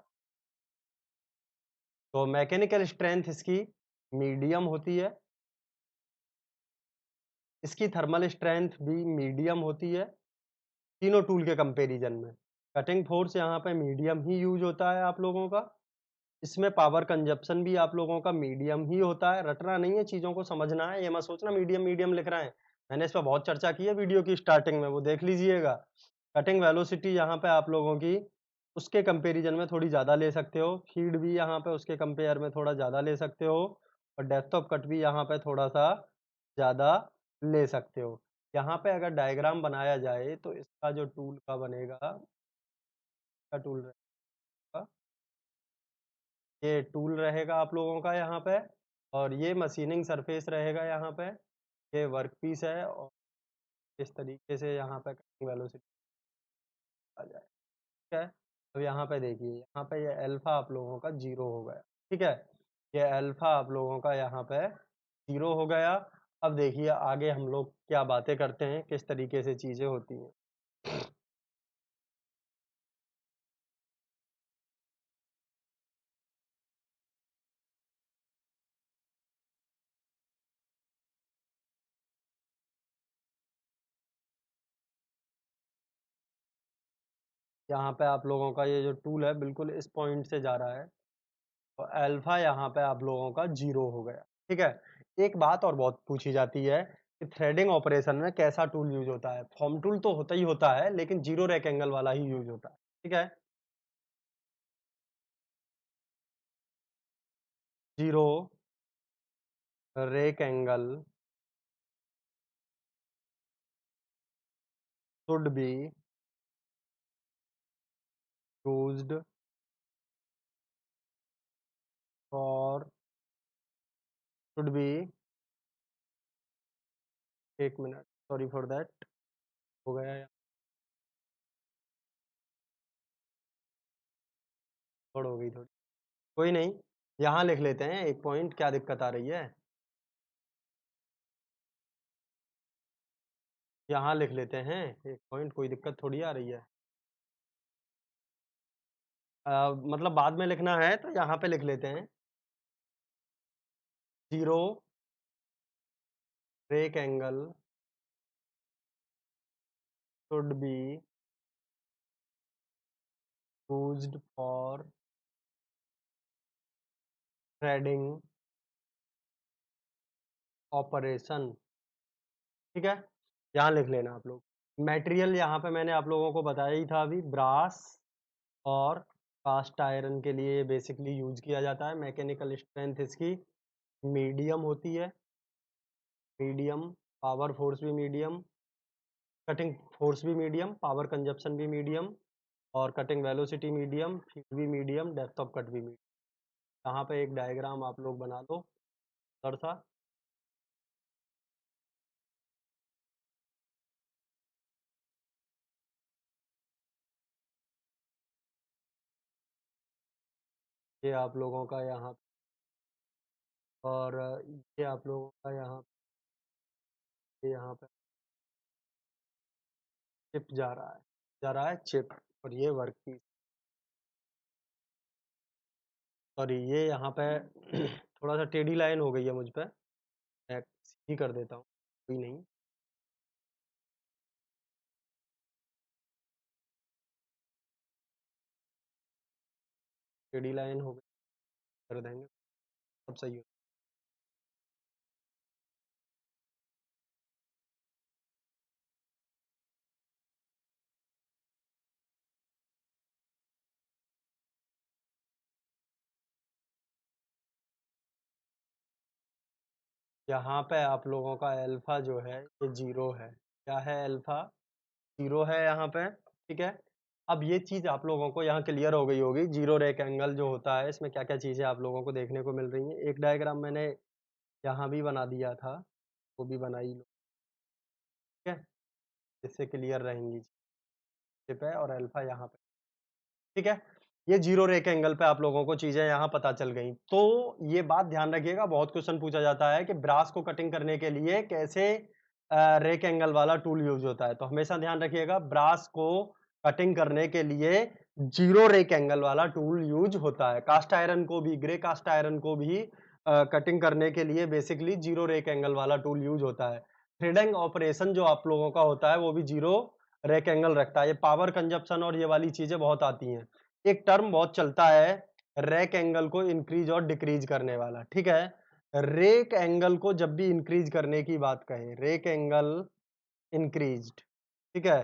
तो मैकेनिकल स्ट्रेंथ इसकी मीडियम होती है, इसकी थर्मल स्ट्रेंथ भी मीडियम होती है, तीनों टूल के कंपैरिजन में। कटिंग फोर्स यहाँ पे मीडियम ही यूज होता है आप लोगों का, इसमें पावर कंजप्शन भी आप लोगों का मीडियम ही होता है। रटना नहीं है, चीजों को समझना है, ये मत सोचना मीडियम मीडियम लिख रहे हैं। मैंने इस पर बहुत चर्चा की है वीडियो की स्टार्टिंग में, वो देख लीजिएगा। कटिंग वेलोसिटी यहाँ पे आप लोगों की उसके कंपैरिजन में थोड़ी ज्यादा ले सकते हो, फीड भी यहाँ पे उसके कंपेयर में थोड़ा ज्यादा ले सकते हो, और डेप्थ ऑफ कट भी यहाँ पे थोड़ा सा ज्यादा ले सकते हो। यहाँ पे अगर डायग्राम बनाया जाए तो इसका जो टूल का बनेगा, का टूल रहेगा, ये टूल रहेगा आप लोगों का यहाँ पे, और ये मशीनिंग सरफेस रहेगा यहाँ पे, ये वर्क पीस है, और इस तरीके से यहाँ पे कटिंग वेलोसिटी आ जाए, ठीक है। तो यहाँ पे देखिए, यहाँ पे ये अल्फा आप लोगों का 0 हो गया, ठीक है। ये अल्फा आप लोगों का यहाँ पे 0 हो गया। अब देखिए आगे हम लोग क्या बातें करते हैं, किस तरीके से चीजें होती हैं। यहाँ पे आप लोगों का ये जो टूल है बिल्कुल इस पॉइंट से जा रहा है, तो अल्फा यहाँ पे आप लोगों का 0 हो गया, ठीक है। एक बात और बहुत पूछी जाती है कि थ्रेडिंग ऑपरेशन में कैसा टूल यूज होता है। फॉर्म टूल तो होता ही होता है, लेकिन जीरो रेक एंगल वाला ही यूज होता है, ठीक है। Zero rake angle should be used for should be, एक मिनट, सॉरी फॉर दैट, हो गया या थोड़ हो गई थोड़ी, कोई नहीं। यहाँ लिख लेते हैं एक पॉइंट, क्या दिक्कत आ रही है, यहाँ लिख लेते हैं एक पॉइंट, कोई दिक्कत थोड़ी आ रही है। मतलब बाद में लिखना है तो यहाँ पे लिख लेते हैं, zero rake angle should be used for threading operation, ठीक है। यहाँ लिख लेना आप लोग। मटेरियल यहाँ पे मैंने आप लोगों को बताया ही था अभी, ब्रास और कास्ट आयरन के लिए बेसिकली यूज किया जाता है। मैकेनिकल स्ट्रेंथ इसकी मीडियम होती है, मीडियम, पावर फोर्स भी मीडियम, कटिंग फोर्स भी मीडियम, पावर कंजप्शन भी मीडियम और कटिंग वेलोसिटी मीडियम, फीड भी मीडियम, डेप्थ ऑफ कट भी मीडियम। यहाँ पे एक डायग्राम आप लोग बना लो सर सा। ये आप लोगों का यहाँ और ये आप लोगों का यहाँ पे चिप जा रहा है चिप। और ये वर्क पीस और ये यहाँ पे थोड़ा सा टेढ़ी लाइन हो गई है मुझ पे, मैं सीधी कर देता हूँ, कोई नहीं। टेढ़ी लाइन हो गई, कर देंगे, सब सही हो। यहाँ पे आप लोगों का अल्फा जो है ये 0 है। क्या है अल्फा? 0 है यहाँ पे, ठीक है। अब ये चीज आप लोगों को यहाँ क्लियर हो गई होगी, जीरो रेक एंगल जो होता है इसमें क्या क्या चीजें आप लोगों को देखने को मिल रही हैं। एक डायग्राम मैंने यहाँ भी बना दिया था, वो भी बनाई लो, ठीक है, इससे क्लियर रहेंगी चिप है और अल्फा यहाँ पे, ठीक है। ये जीरो रेक एंगल पे आप लोगों को चीजें यहाँ पता चल गई। तो ये बात ध्यान रखिएगा, बहुत क्वेश्चन पूछा जाता है कि ब्रास को कटिंग करने के लिए कैसे रेक एंगल वाला टूल यूज होता है। तो हमेशा ध्यान रखिएगा, ब्रास को कटिंग करने के लिए जीरो रेक एंगल वाला टूल यूज होता है। कास्ट आयरन को भी, ग्रे कास्ट आयरन को भी कटिंग करने के लिए बेसिकली जीरो रेक एंगल वाला टूल यूज होता है। थ्रेडिंग ऑपरेशन जो आप लोगों का होता है वो भी जीरो रेक एंगल रखता है। ये पावर कंजप्शन और ये वाली चीजें बहुत आती हैं। एक टर्म बहुत चलता है रेक एंगल को इंक्रीज और डिक्रीज करने वाला, ठीक है। रेक एंगल को जब भी इंक्रीज करने की बात कहें, रेक एंगल इंक्रीज्ड, ठीक है,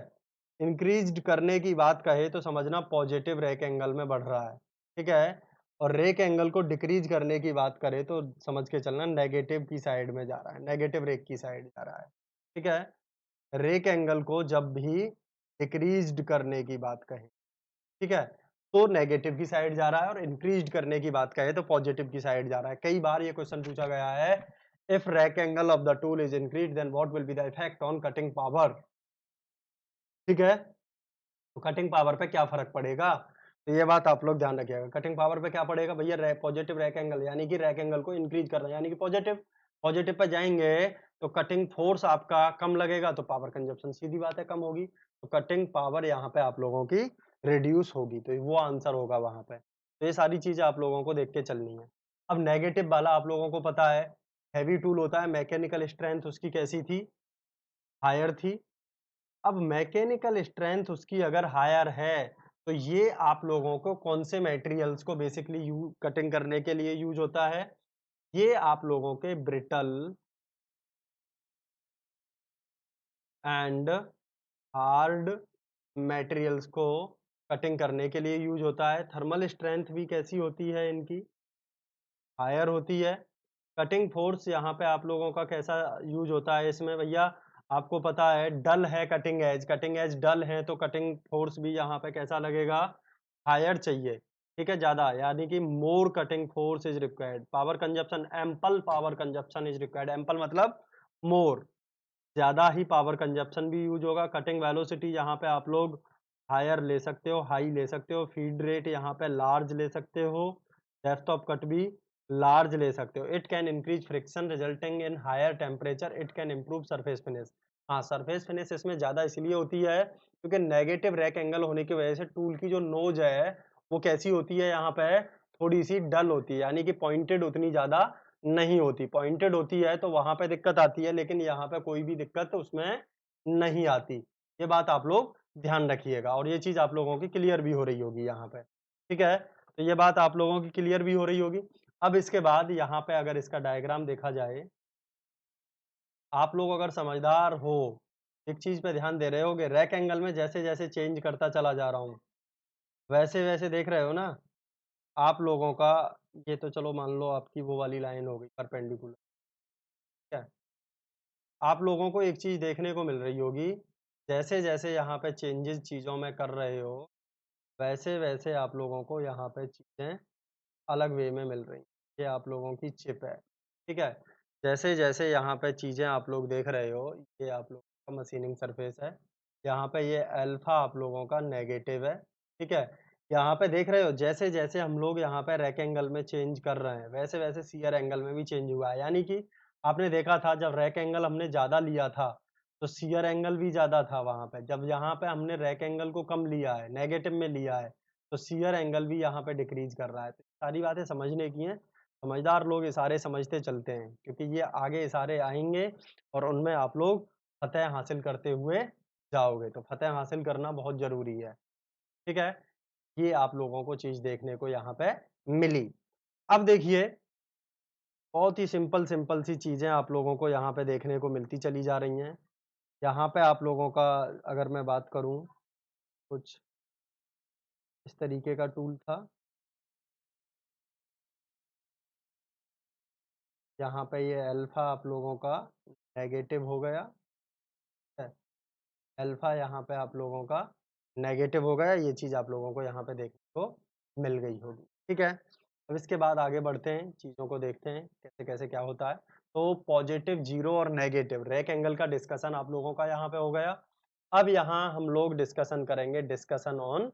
इंक्रीज्ड करने की बात कहे तो समझना पॉजिटिव रेक एंगल में बढ़ रहा है, ठीक है। और रेक एंगल को डिक्रीज करने की बात करें तो समझ के चलना नेगेटिव की साइड में जा रहा है, नेगेटिव रेक की साइड जा रहा है, ठीक है। रेक एंगल को जब भी डिक्रीज्ड करने की बात कहें, ठीक है, तो नेगेटिव की साइड जा रहा है और इंक्रीज्ड करने की बात कहें तो पॉजिटिव की साइड जा रहा है। कई बार ये क्वेश्चन पूछा गया है, if rake angle of the tool is increase then what will be the effect on cutting power, ठीक है। तो कटिंग पावर पे क्या फर्क पड़ेगा, तो ये बात आप लोग ध्यान रखिएगा। कटिंग पावर पे क्या पड़ेगा भैया, पॉजिटिव रैक एंगल, यानी कि रैक एंगल को इंक्रीज करना, यानी कि पॉजिटिव, पॉजिटिव पे जाएंगे तो कटिंग फोर्स आपका कम लगेगा तो पावर कंजप्शन सीधी बात है कम होगी, तो कटिंग पावर यहाँ पे आप लोगों की रिड्यूस होगी, तो वो आंसर होगा वहां पे। तो ये सारी चीजें आप लोगों को देख के चलनी है। अब नेगेटिव वाला आप लोगों को पता है, हैवी टूल होता है, मैकेनिकल स्ट्रेंथ उसकी कैसी थी, हायर थी। अब मैकेनिकल स्ट्रेंथ उसकी अगर हायर है तो ये आप लोगों को कौन से मटेरियल्स को बेसिकली कटिंग करने के लिए यूज होता है, ये आप लोगों के ब्रिटल एंड हार्ड मटेरियल्स को कटिंग करने के लिए यूज होता है। थर्मल स्ट्रेंथ भी कैसी होती है इनकी, हायर होती है। कटिंग फोर्स यहाँ पे आप लोगों का कैसा यूज होता है इसमें भैया, आपको पता है डल है कटिंग एज डल है तो कटिंग फोर्स भी यहाँ पे कैसा लगेगा, हायर चाहिए, ठीक है, ज्यादा, यानी कि more cutting force is required. Power consumption, ample power consumption is required, ample मतलब मोर, ज्यादा ही पावर कंजप्शन भी यूज होगा। कटिंग वेलोसिटी यहाँ पे आप लोग हायर ले सकते हो, हाई ले सकते हो। फीड रेट यहाँ पे लार्ज ले सकते हो, डेप्थ ऑफ कट भी लार्ज ले सकते हो। It can increase friction resulting in higher temperature, it can improve surface finish. हाँ, सरफेस फिनिश इसमें ज्यादा इसलिए होती है क्योंकि नेगेटिव रैक एंगल होने की वजह से टूल की जो नोज है वो कैसी होती है, यहाँ पे थोड़ी सी डल होती है, यानी कि पॉइंटेड उतनी ज्यादा नहीं होती। पॉइंटेड होती है तो वहां पे दिक्कत आती है, लेकिन यहाँ पे कोई भी दिक्कत उसमें नहीं आती। ये बात आप लोग ध्यान रखिएगा और ये चीज आप लोगों की क्लियर भी हो रही होगी यहाँ पे, ठीक है। तो ये बात आप लोगों की क्लियर भी हो रही होगी। अब इसके बाद यहाँ पे अगर इसका डायग्राम देखा जाए, आप लोग अगर समझदार हो, एक चीज पे ध्यान दे रहे होगे, रैक एंगल में जैसे जैसे चेंज करता चला जा रहा हूँ, वैसे वैसे देख रहे हो ना आप लोगों का। ये तो चलो मान लो आपकी वो वाली लाइन हो गई परपेंडिकुलर, ठीक है। आप लोगों को एक चीज देखने को मिल रही होगी, जैसे जैसे यहाँ पे चेंजेस चीजों में कर रहे हो वैसे वैसे आप लोगों को यहाँ पे चीजें अलग वे में मिल रही हैं। ये आप लोगों की चिप है, ठीक है। जैसे जैसे यहाँ पे चीजें आप लोग देख रहे हो, ये आप लोगों का मशीनिंग सरफेस है। यहाँ पे ये अल्फा आप लोगों का नेगेटिव है, ठीक है। यहाँ पे देख रहे हो जैसे जैसे हम लोग यहाँ पे रेक एंगल में चेंज कर रहे हैं वैसे वैसे शियर एंगल में भी चेंज हुआ है। यानी कि आपने देखा था जब रेक एंगल हमने ज्यादा लिया था तो शियर एंगल भी ज्यादा था वहां पे। जब यहाँ पे हमने रेक एंगल को कम लिया है, नेगेटिव में लिया है, तो शियर एंगल भी यहाँ पे डिक्रीज कर रहा है। तो सारी बातें समझने की हैं, समझदार लोग इशारे समझते चलते हैं, क्योंकि ये आगे इशारे आएंगे और उनमें आप लोग फतह हासिल करते हुए जाओगे। तो फतह हासिल करना बहुत जरूरी है, ठीक है। ये आप लोगों को चीज देखने को यहाँ पे मिली। अब देखिए बहुत ही सिंपल सिंपल सी चीजें आप लोगों को यहाँ पे देखने को मिलती चली जा रही हैं। यहाँ पे आप लोगों का अगर मैं बात करूं, कुछ इस तरीके का टूल था। यहाँ पे ये अल्फा आप लोगों का नेगेटिव हो गया, है। अल्फा यहाँ पे आप लोगों का नेगेटिव हो गया। ये चीज आप लोगों को यहाँ पे देखने को मिल गई होगी, ठीक है। अब इसके बाद आगे बढ़ते हैं, चीजों को देखते हैं कैसे कैसे क्या होता है। तो पॉजिटिव, जीरो और नेगेटिव रेक एंगल का डिस्कशन आप लोगों का यहाँ पे हो गया। अब यहाँ हम लोग डिस्कशन करेंगे, discussion on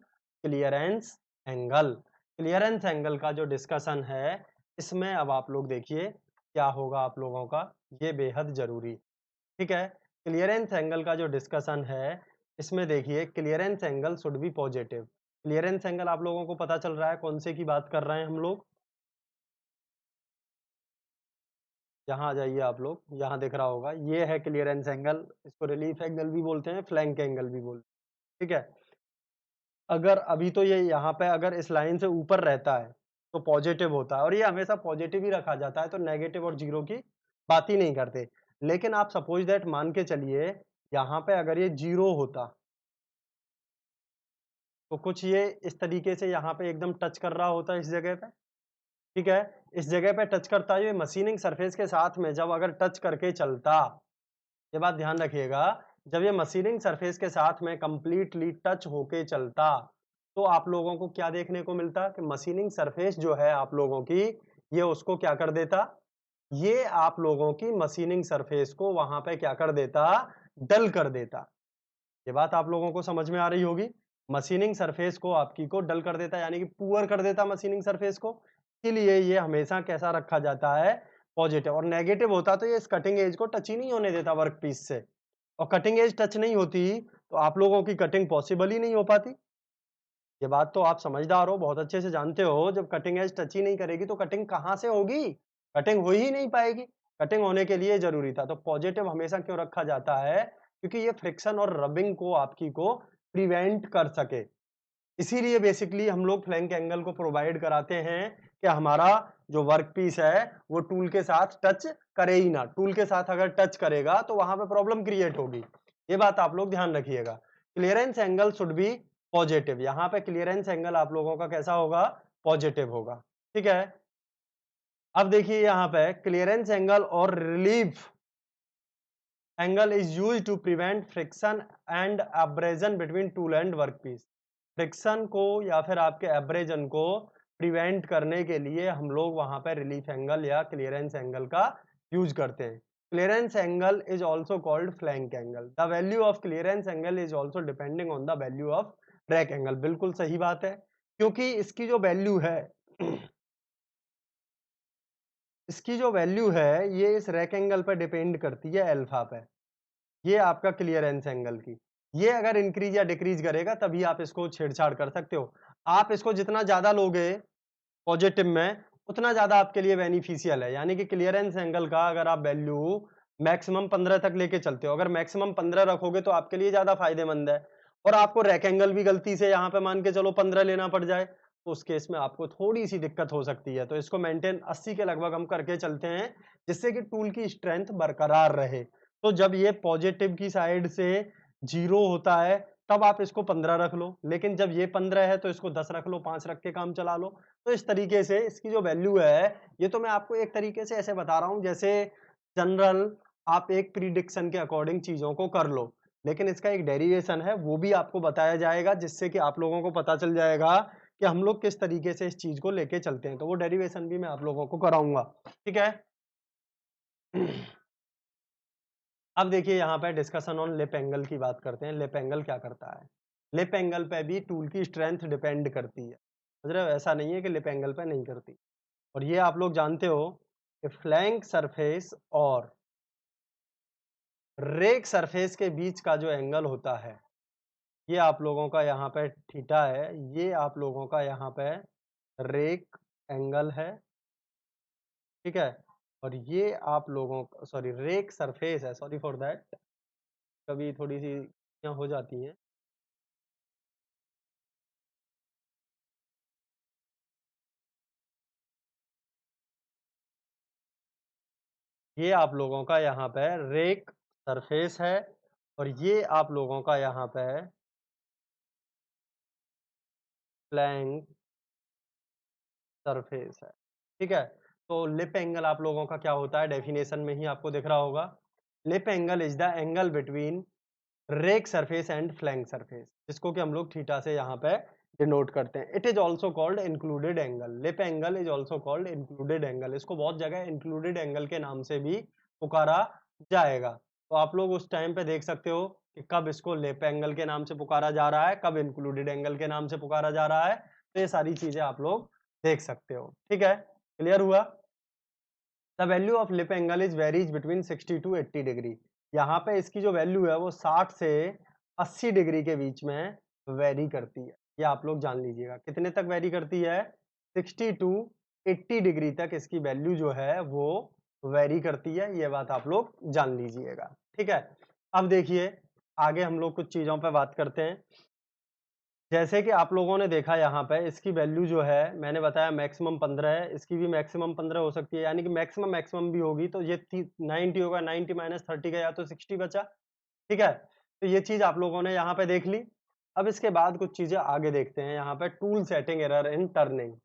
clearance angle. Clearance angle का जो डिस्कशन है इसमें अब आप लोग देखिए क्या होगा आप लोगों का, ये बेहद जरूरी, ठीक है। क्लियरेंस एंगल का जो डिस्कशन है इसमें देखिए clearance angle should B positive. Clearance angle आप लोगों को पता चल रहा है कौन से की बात कर रहे हैं हम लोग। यहाँ आ जाइए आप लोग, यहाँ दिख रहा होगा ये है क्लियरेंस एंगल। इसको रिलीफ एंगल भी बोलते हैं, फ्लैंक एंगल भी बोलते हैं, ठीक है। अगर अभी तो ये यहाँ पे अगर इस लाइन से ऊपर रहता है तो पॉजिटिव होता है और ये हमेशा पॉजिटिव ही रखा जाता है, तो नेगेटिव और जीरो की बात ही नहीं करते। लेकिन आप सपोज दैट मान के चलिए यहाँ पे अगर ये जीरो होता तो कुछ ये इस तरीके से यहाँ पे एकदम टच कर रहा होता है इस जगह पे, ठीक है। इस जगह पे टच करता है, ये मशीनिंग सरफेस के साथ में जब अगर टच करके चलता, ये बात ध्यान रखिएगा, जब ये मशीनिंग सरफेस के साथ में कंप्लीटली टच होके चलता तो आप लोगों को क्या देखने को मिलता कि मशीनिंग सरफेस जो है आप लोगों की ये उसको क्या कर देता, ये आप लोगों की मशीनिंग सरफेस को वहां पे क्या कर देता, डल कर देता। ये बात आप लोगों को समझ में आ रही होगी। मशीनिंग सरफेस को आपकी को डल कर देता यानी कि पुअर कर देता मशीनिंग सरफेस को। इसलिए ये हमेशा कैसा रखा जाता है, पॉजिटिव। और नेगेटिव होता तो ये इस कटिंग एज को टच ही नहीं होने देता वर्क पीस से, और कटिंग एज टच नहीं होती तो आप लोगों की कटिंग पॉसिबल ही नहीं हो पाती। ये बात तो आप समझदार हो, बहुत अच्छे से जानते हो, जब कटिंग एज टच ही नहीं करेगी तो कटिंग कहाँ से होगी, कटिंग हो ही नहीं पाएगी। कटिंग होने के लिए जरूरी था। तो पॉजिटिव हमेशा क्यों रखा जाता है, क्योंकि ये फ्रिक्शन और रबिंग को आपकी को प्रिवेंट कर सके। इसीलिए बेसिकली हम लोग फ्लैंक एंगल को प्रोवाइड कराते हैं कि हमारा जो वर्क पीस है वो टूल के साथ टच करे ही ना। टूल के साथ अगर टच करेगा तो वहां पे प्रॉब्लम क्रिएट होगी। ये बात आप लोग ध्यान रखिएगा। Clearance angle should B positive. यहाँ पे क्लियरेंस एंगल आप लोगों का कैसा होगा, पॉजिटिव होगा, ठीक है। अब देखिए यहाँ पे क्लियरेंस एंगल और relief angle is used to prevent friction and abrasion between tool and workpiece. Friction को या फिर आपके एब्रेजन को प्रिवेंट करने के लिए हम लोग वहां पर रिलीफ एंगल या क्लियरेंस एंगल का यूज करते हैं। Clearance angle is also called flank angle. The value of clearance angle is also depending on the value of rack angle. बिल्कुल सही बात है, क्योंकि इसकी जो वैल्यू है इसकी जो वैल्यू है ये इस रैक एंगल पर डिपेंड करती है, अल्फा पे। ये आपका क्लियरेंस एंगल की, ये अगर इंक्रीज या डिक्रीज करेगा तभी आप इसको छेड़छाड़ कर सकते हो। आप इसको जितना ज्यादा लोगे पॉजिटिव में उतना ज्यादा आपके लिए बेनिफिशियल है। यानी कि क्लियरेंस एंगल का अगर आप वैल्यू मैक्सिमम 15 तक लेके चलते हो, अगर मैक्सिमम 15 रखोगे तो आपके लिए ज्यादा फायदेमंद है। और आपको रैक एंगल भी गलती से यहाँ पे मान के चलो 15 लेना पड़ जाए तो उस केस में आपको थोड़ी सी दिक्कत हो सकती है। तो इसको मेंटेन 80 के लगभग हम करके चलते हैं, जिससे कि टूल की स्ट्रेंथ बरकरार रहे। तो जब ये पॉजिटिव की साइड से जीरो होता है तब आप इसको 15 रख लो, लेकिन जब ये 15 है तो इसको 10 रख लो, 5 रख के काम चला लो। तो इस तरीके से इसकी जो वैल्यू है, ये तो मैं आपको एक तरीके से ऐसे बता रहा हूँ जैसे जनरल आप एक प्रिडिक्शन के अकॉर्डिंग चीज़ों को कर लो, लेकिन इसका एक डेरिवेशन है, वो भी आपको बताया जाएगा जिससे कि आप लोगों को पता चल जाएगा कि हम लोग किस तरीके से इस चीज़ को लेके चलते हैं। तो वो डेरिवेशन भी मैं आप लोगों को कराऊँगा, ठीक है? अब देखिए यहाँ पे डिस्कशन ऑन लिप एंगल की बात करते हैं। लिप एंगल क्या करता है? लिप एंगल पे भी टूल की स्ट्रेंथ डिपेंड करती है। समझ रहे हो? ऐसा नहीं है कि लिप एंगल पे नहीं करती। और ये आप लोग जानते हो कि फ्लैंक सरफेस और रेक सरफेस के बीच का जो एंगल होता है, ये आप लोगों का यहाँ पे थीटा है, ये आप लोगों का यहाँ पे रेक एंगल है, ठीक है? और ये आप लोगों का सॉरी रेक सरफेस है, सॉरी फॉर दैट, कभी थोड़ी-सी हो जाती हैं। ये आप लोगों का यहाँ पे रेक सरफेस है और ये आप लोगों का यहाँ पे फ्लैंक सरफेस है, ठीक है? तो लिप एंगल आप लोगों का क्या होता है, डेफिनेशन में ही आपको दिख रहा होगा। Lip angle is the angle between rake surface and flank surface, जिसको कि हम लोग थीटा से यहाँ पे डिनोट करते हैं। It is also called included angle. Lip angle is also called included angle. इसको बहुत जगह इंक्लूडेड एंगल के नाम से भी पुकारा जाएगा। तो आप लोग उस टाइम पे देख सकते हो कि कब इसको लिप एंगल के नाम से पुकारा जा रहा है, कब इंक्लूडेड एंगल के नाम से पुकारा जा रहा है। तो ये सारी चीजें आप लोग देख सकते हो, ठीक है? क्लियर हुआ? The value of lip angle is varies between 60 to 80 degree. यहाँ पे इसकी जो वैल्यू है वो 60 से 80 डिग्री के बीच में वेरी करती है। ये आप लोग जान लीजिएगा कितने तक वेरी करती है, 60 टू 80 डिग्री तक इसकी वैल्यू जो है वो वेरी करती है। ये बात आप लोग जान लीजिएगा, ठीक है? अब देखिए आगे हम लोग कुछ चीजों पे बात करते हैं। जैसे कि आप लोगों ने देखा यहाँ पे इसकी वैल्यू जो है मैंने बताया मैक्सिमम 15 है, इसकी भी मैक्सिमम 15 हो सकती है, यानी कि मैक्सिमम भी होगी। तो ये 90 होगा, 90 माइनस 30 का या तो 60 बचा, ठीक है? तो ये चीज आप लोगों ने यहाँ पे देख ली। अब इसके बाद कुछ चीजें आगे देखते हैं। यहाँ पे tool setting error in turning.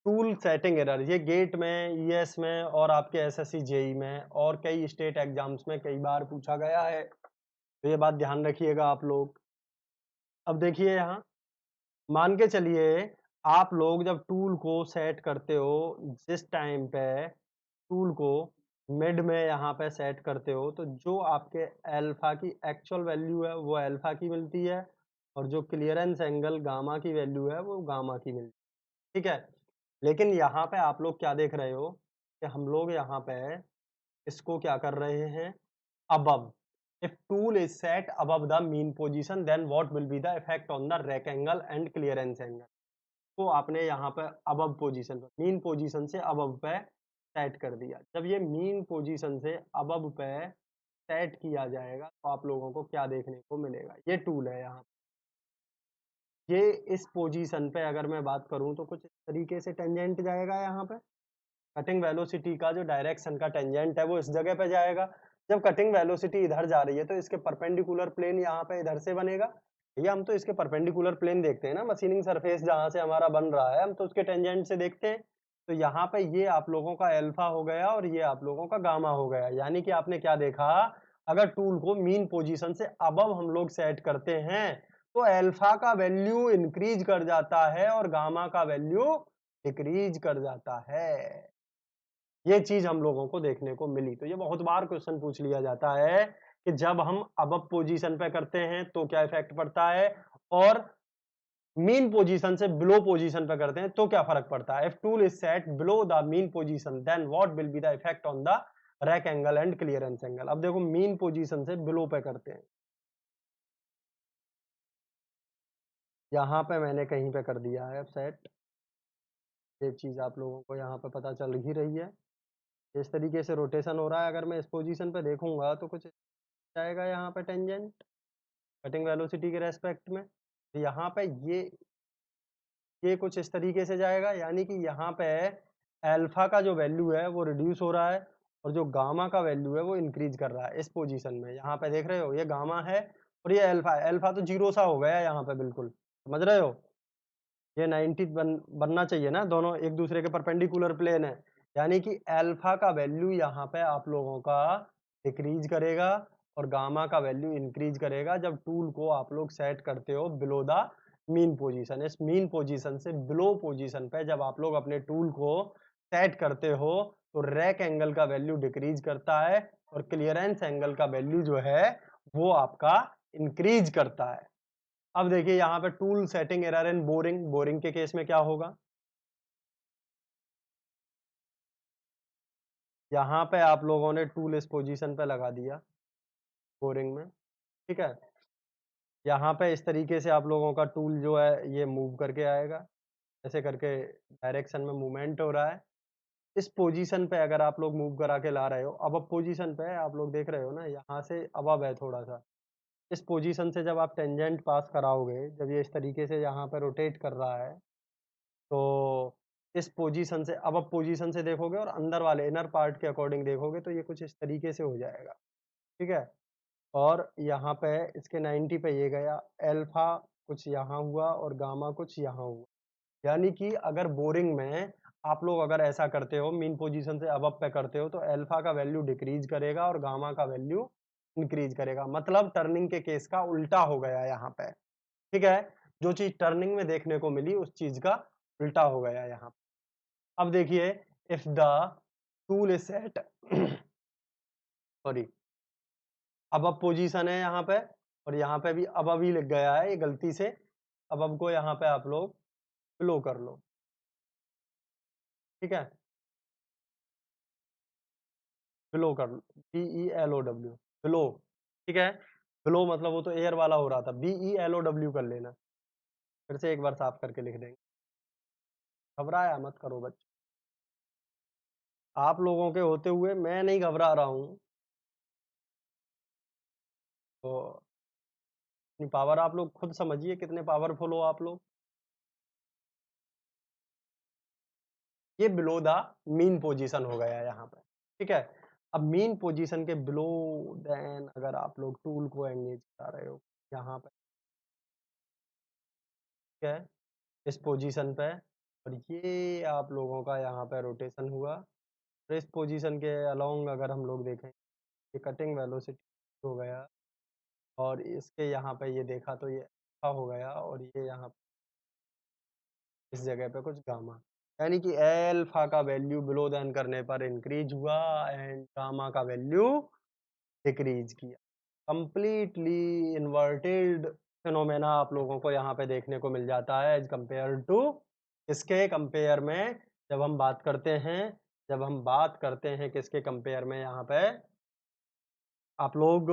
Tool setting error ये गेट में, ईएस में और आपके एसएससी जेई में और कई स्टेट एग्जाम्स में कई बार पूछा गया है, तो ये बात ध्यान रखिएगा आप लोग। अब देखिए यहाँ मान के चलिए आप लोग जब टूल को सेट करते हो, जिस टाइम पे टूल को मिड में यहाँ पे सेट करते हो, तो जो आपके अल्फा की एक्चुअल वैल्यू है वो अल्फा की मिलती है और जो क्लियरेंस एंगल गामा की वैल्यू है वो गामा की मिलती है, ठीक है? लेकिन यहाँ पे आप लोग क्या देख रहे हो कि हम लोग यहाँ पे इसको क्या कर रहे हैं, above. If tool is set above the mean position, then what will be the effect on the rack angle and clearance angle? तो आपने यहाँ पे above position पे, mean position से above पे सेट कर दिया। जब ये mean position से above पे सेट किया जाएगा तो आप लोगों को क्या देखने को मिलेगा, ये टूल है यहाँ। ये इस पोजीशन पे अगर मैं बात करूँ तो कुछ इस तरीके से टेंजेंट जाएगा यहाँ पे। कटिंग वेलोसिटी का जो डायरेक्शन का टेंजेंट है वो इस जगह पे जाएगा। जब कटिंग वेलोसिटी इधर जा रही है तो इसके परपेंडिकुलर प्लेन यहाँ पे इधर से बनेगा। ये हम तो इसके परपेंडिकुलर प्लेन देखते हैं ना, मशीनिंग सरफेस जहाँ से हमारा बन रहा है हम तो उसके टेंजेंट से देखते हैं। तो यहाँ पे ये आप लोगों का अल्फा हो गया और ये आप लोगों का गामा हो गया। यानी कि आपने क्या देखा, अगर टूल को मीन पोजीशन से अबव हम लोग सेट करते हैं तो अल्फा का वैल्यू इंक्रीज कर जाता है और गामा का वैल्यू डिक्रीज कर जाता है। ये चीज हम लोगों को देखने को मिली। तो ये बहुत बार क्वेश्चन पूछ लिया जाता है कि जब हम अबव पोजीशन पे करते हैं तो क्या इफेक्ट पड़ता है और मीन पोजीशन से बिलो पोजीशन पे करते हैं तो क्या फर्क पड़ता है। If tool is set below the mean position then what will be the effect on the rake angle and clearance angle. अब देखो मीन पोजीशन से बिलो पे करते हैं, यहाँ पे मैंने कहीं पे कर दिया है अब सेट। ये चीज आप लोगों को यहाँ पे पता चल ही रही है। इस तरीके से रोटेशन हो रहा है। अगर मैं इस पोजीशन पे देखूंगा तो कुछ जाएगा यहाँ पे टेंजेंट कटिंग वेलोसिटी के रेस्पेक्ट में। तो यहाँ पे ये कुछ इस तरीके से जाएगा, यानी कि यहाँ पे अल्फा का जो वैल्यू है वो रिड्यूस हो रहा है और जो गामा का वैल्यू है वो इंक्रीज कर रहा है इस पोजीशन में। यहाँ पे देख रहे हो ये गामा है और ये अल्फा है, अल्फा तो 0 सा हो गया यहाँ पे बिल्कुल, समझ रहे हो? ये 90 बनना चाहिए ना, दोनों एक दूसरे के परपेंडिकुलर प्लेन है। यानी कि अल्फा का वैल्यू यहाँ पे आप लोगों का डिक्रीज करेगा और गामा का वैल्यू इंक्रीज करेगा जब टूल को आप लोग सेट करते हो बिलो द मीन पोजीशन। इस मीन पोजीशन से बिलो पोजीशन पे जब आप लोग अपने टूल को सेट करते हो तो रैक एंगल का वैल्यू डिक्रीज करता है और क्लियरेंस एंगल का वैल्यू जो है वो आपका इंक्रीज करता है। अब देखिए यहाँ पे tool setting error in boring, boring के केस में क्या होगा, यहाँ पे आप लोगों ने टूल इस पोजीशन पे लगा दिया बोरिंग में, ठीक है। यहाँ पे इस तरीके से आप लोगों का टूल जो है ये मूव करके आएगा, ऐसे करके डायरेक्शन में मूवमेंट हो रहा है। इस पोजीशन पे अगर आप लोग मूव करा के ला रहे हो, अब पोजीशन पे आप लोग देख रहे हो ना, यहाँ से अब है थोड़ा सा। इस पोजीशन से जब आप टेंजेंट पास कराओगे, जब ये इस तरीके से यहाँ पे रोटेट कर रहा है, तो इस पोजीशन से अब पोजीशन से देखोगे और अंदर वाले इनर पार्ट के अकॉर्डिंग देखोगे तो ये कुछ इस तरीके से हो जाएगा, ठीक है। और यहाँ पे इसके 90 पे ये गया, अल्फा कुछ यहाँ हुआ और गामा कुछ यहाँ हुआ। यानी कि अगर बोरिंग में आप लोग अगर ऐसा करते हो, मीन पोजीशन से अब पे करते हो, तो अल्फा का वैल्यू डिक्रीज करेगा और गामा का वैल्यू इंक्रीज करेगा। मतलब टर्निंग के केस का उल्टा हो गया यहाँ पे, ठीक है। जो चीज टर्निंग में देखने को मिली उस चीज का उल्टा हो गया यहाँ। अब देखिए, if the tool is set sorry, अब पोजीशन है यहाँ पे और यहाँ पे भी अब ही लिख गया है ये गलती से। अब को यहाँ पे आप लोग फ्लो कर लो, ठीक है, फ्लो कर लो, BELOW, फ्लो, ठीक है। फ्लो मतलब वो तो एयर वाला हो रहा था, BELOW कर लेना, फिर से एक बार साफ करके लिख देंगे। घबराया मत करो बच्चे, आप लोगों के होते हुए मैं नहीं घबरा रहा हूँ, तो अपनी पावर आप लोग खुद समझिए कितने पावरफुल हो आप लोग। ये बिलो द मीन पोजीशन हो गया यहाँ पे, ठीक है। अब मीन पोजीशन के बिलो देन अगर आप लोग टूल को एंगेज करा रहे हो यहाँ पे, ठीक है, इस पोजीशन पे, और ये आप लोगों का यहाँ पे रोटेशन हुआ, तो इस पोजीशन के अलोंग अगर हम लोग देखें, ये कटिंग वेलोसिटी हो गया और इसके यहाँ पे ये देखा तो ये अल्फा हो गया और ये यहाँ इस जगह पे कुछ गामा, यानी कि अल्फा का वैल्यू बिलो देन करने पर इंक्रीज हुआ एंड गामा का वैल्यू डिक्रीज किया। कंप्लीटली इन्वर्टेड फिनोमेना आप लोगों को यहाँ पे देखने को मिल जाता है एज कंपेयर टू इसके कंपेयर में जब हम बात करते हैं किसके कंपेयर में, यहाँ पे आप लोग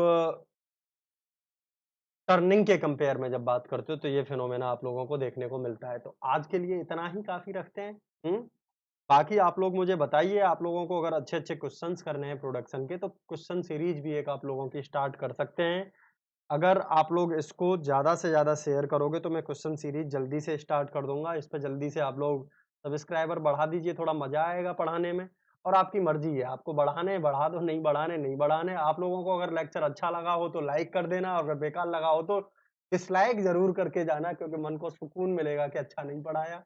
टर्निंग के कंपेयर में जब बात करते हो तो ये फिनोमेना आप लोगों को देखने को मिलता है। तो आज के लिए इतना ही काफी रखते हैं। बाकी आप लोग मुझे बताइए, आप लोगों को अगर अच्छे-अच्छे क्वेश्चंस करने हैं प्रोडक्शन के तो क्वेश्चन सीरीज भी एक आप लोगों की स्टार्ट कर सकते हैं। अगर आप लोग इसको ज़्यादा से ज़्यादा शेयर करोगे तो मैं क्वेश्चन सीरीज जल्दी से स्टार्ट कर दूँगा। इस पे जल्दी से आप लोग सब्सक्राइबर बढ़ा दीजिए, थोड़ा मज़ा आएगा पढ़ाने में और आपकी मर्ज़ी है, आपको बढ़ाने हैं बढ़ा दो, नहीं बढ़ाने नहीं बढ़ाने। आप लोगों को अगर लेक्चर अच्छा लगा हो तो लाइक कर देना और अगर बेकार लगा हो तो डिसलाइक ज़रूर करके जाना, क्योंकि मन को सुकून मिलेगा कि अच्छा नहीं पढ़ाया।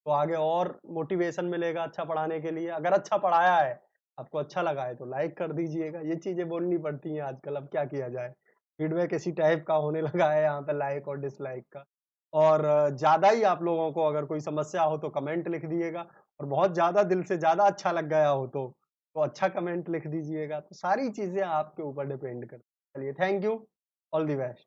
तो आगे और मोटिवेशन मिलेगा अच्छा पढ़ाने के लिए। अगर अच्छा पढ़ाया है, आपको अच्छा लगा है तो लाइक कर दीजिएगा। ये चीज़ें बोलनी पड़ती हैं आजकल, अब क्या किया जाए। फीडबैक इसी टाइप का होने लगा है यहाँ पे लाइक और डिसलाइक का। और ज़्यादा ही आप लोगों को अगर कोई समस्या हो तो कमेंट लिख दिएगा और बहुत ज़्यादा दिल से ज़्यादा अच्छा लग गया हो तो अच्छा कमेंट लिख दीजिएगा। तो सारी चीज़ें आपके ऊपर डिपेंड करती हैं। चलिए thank you, all the best.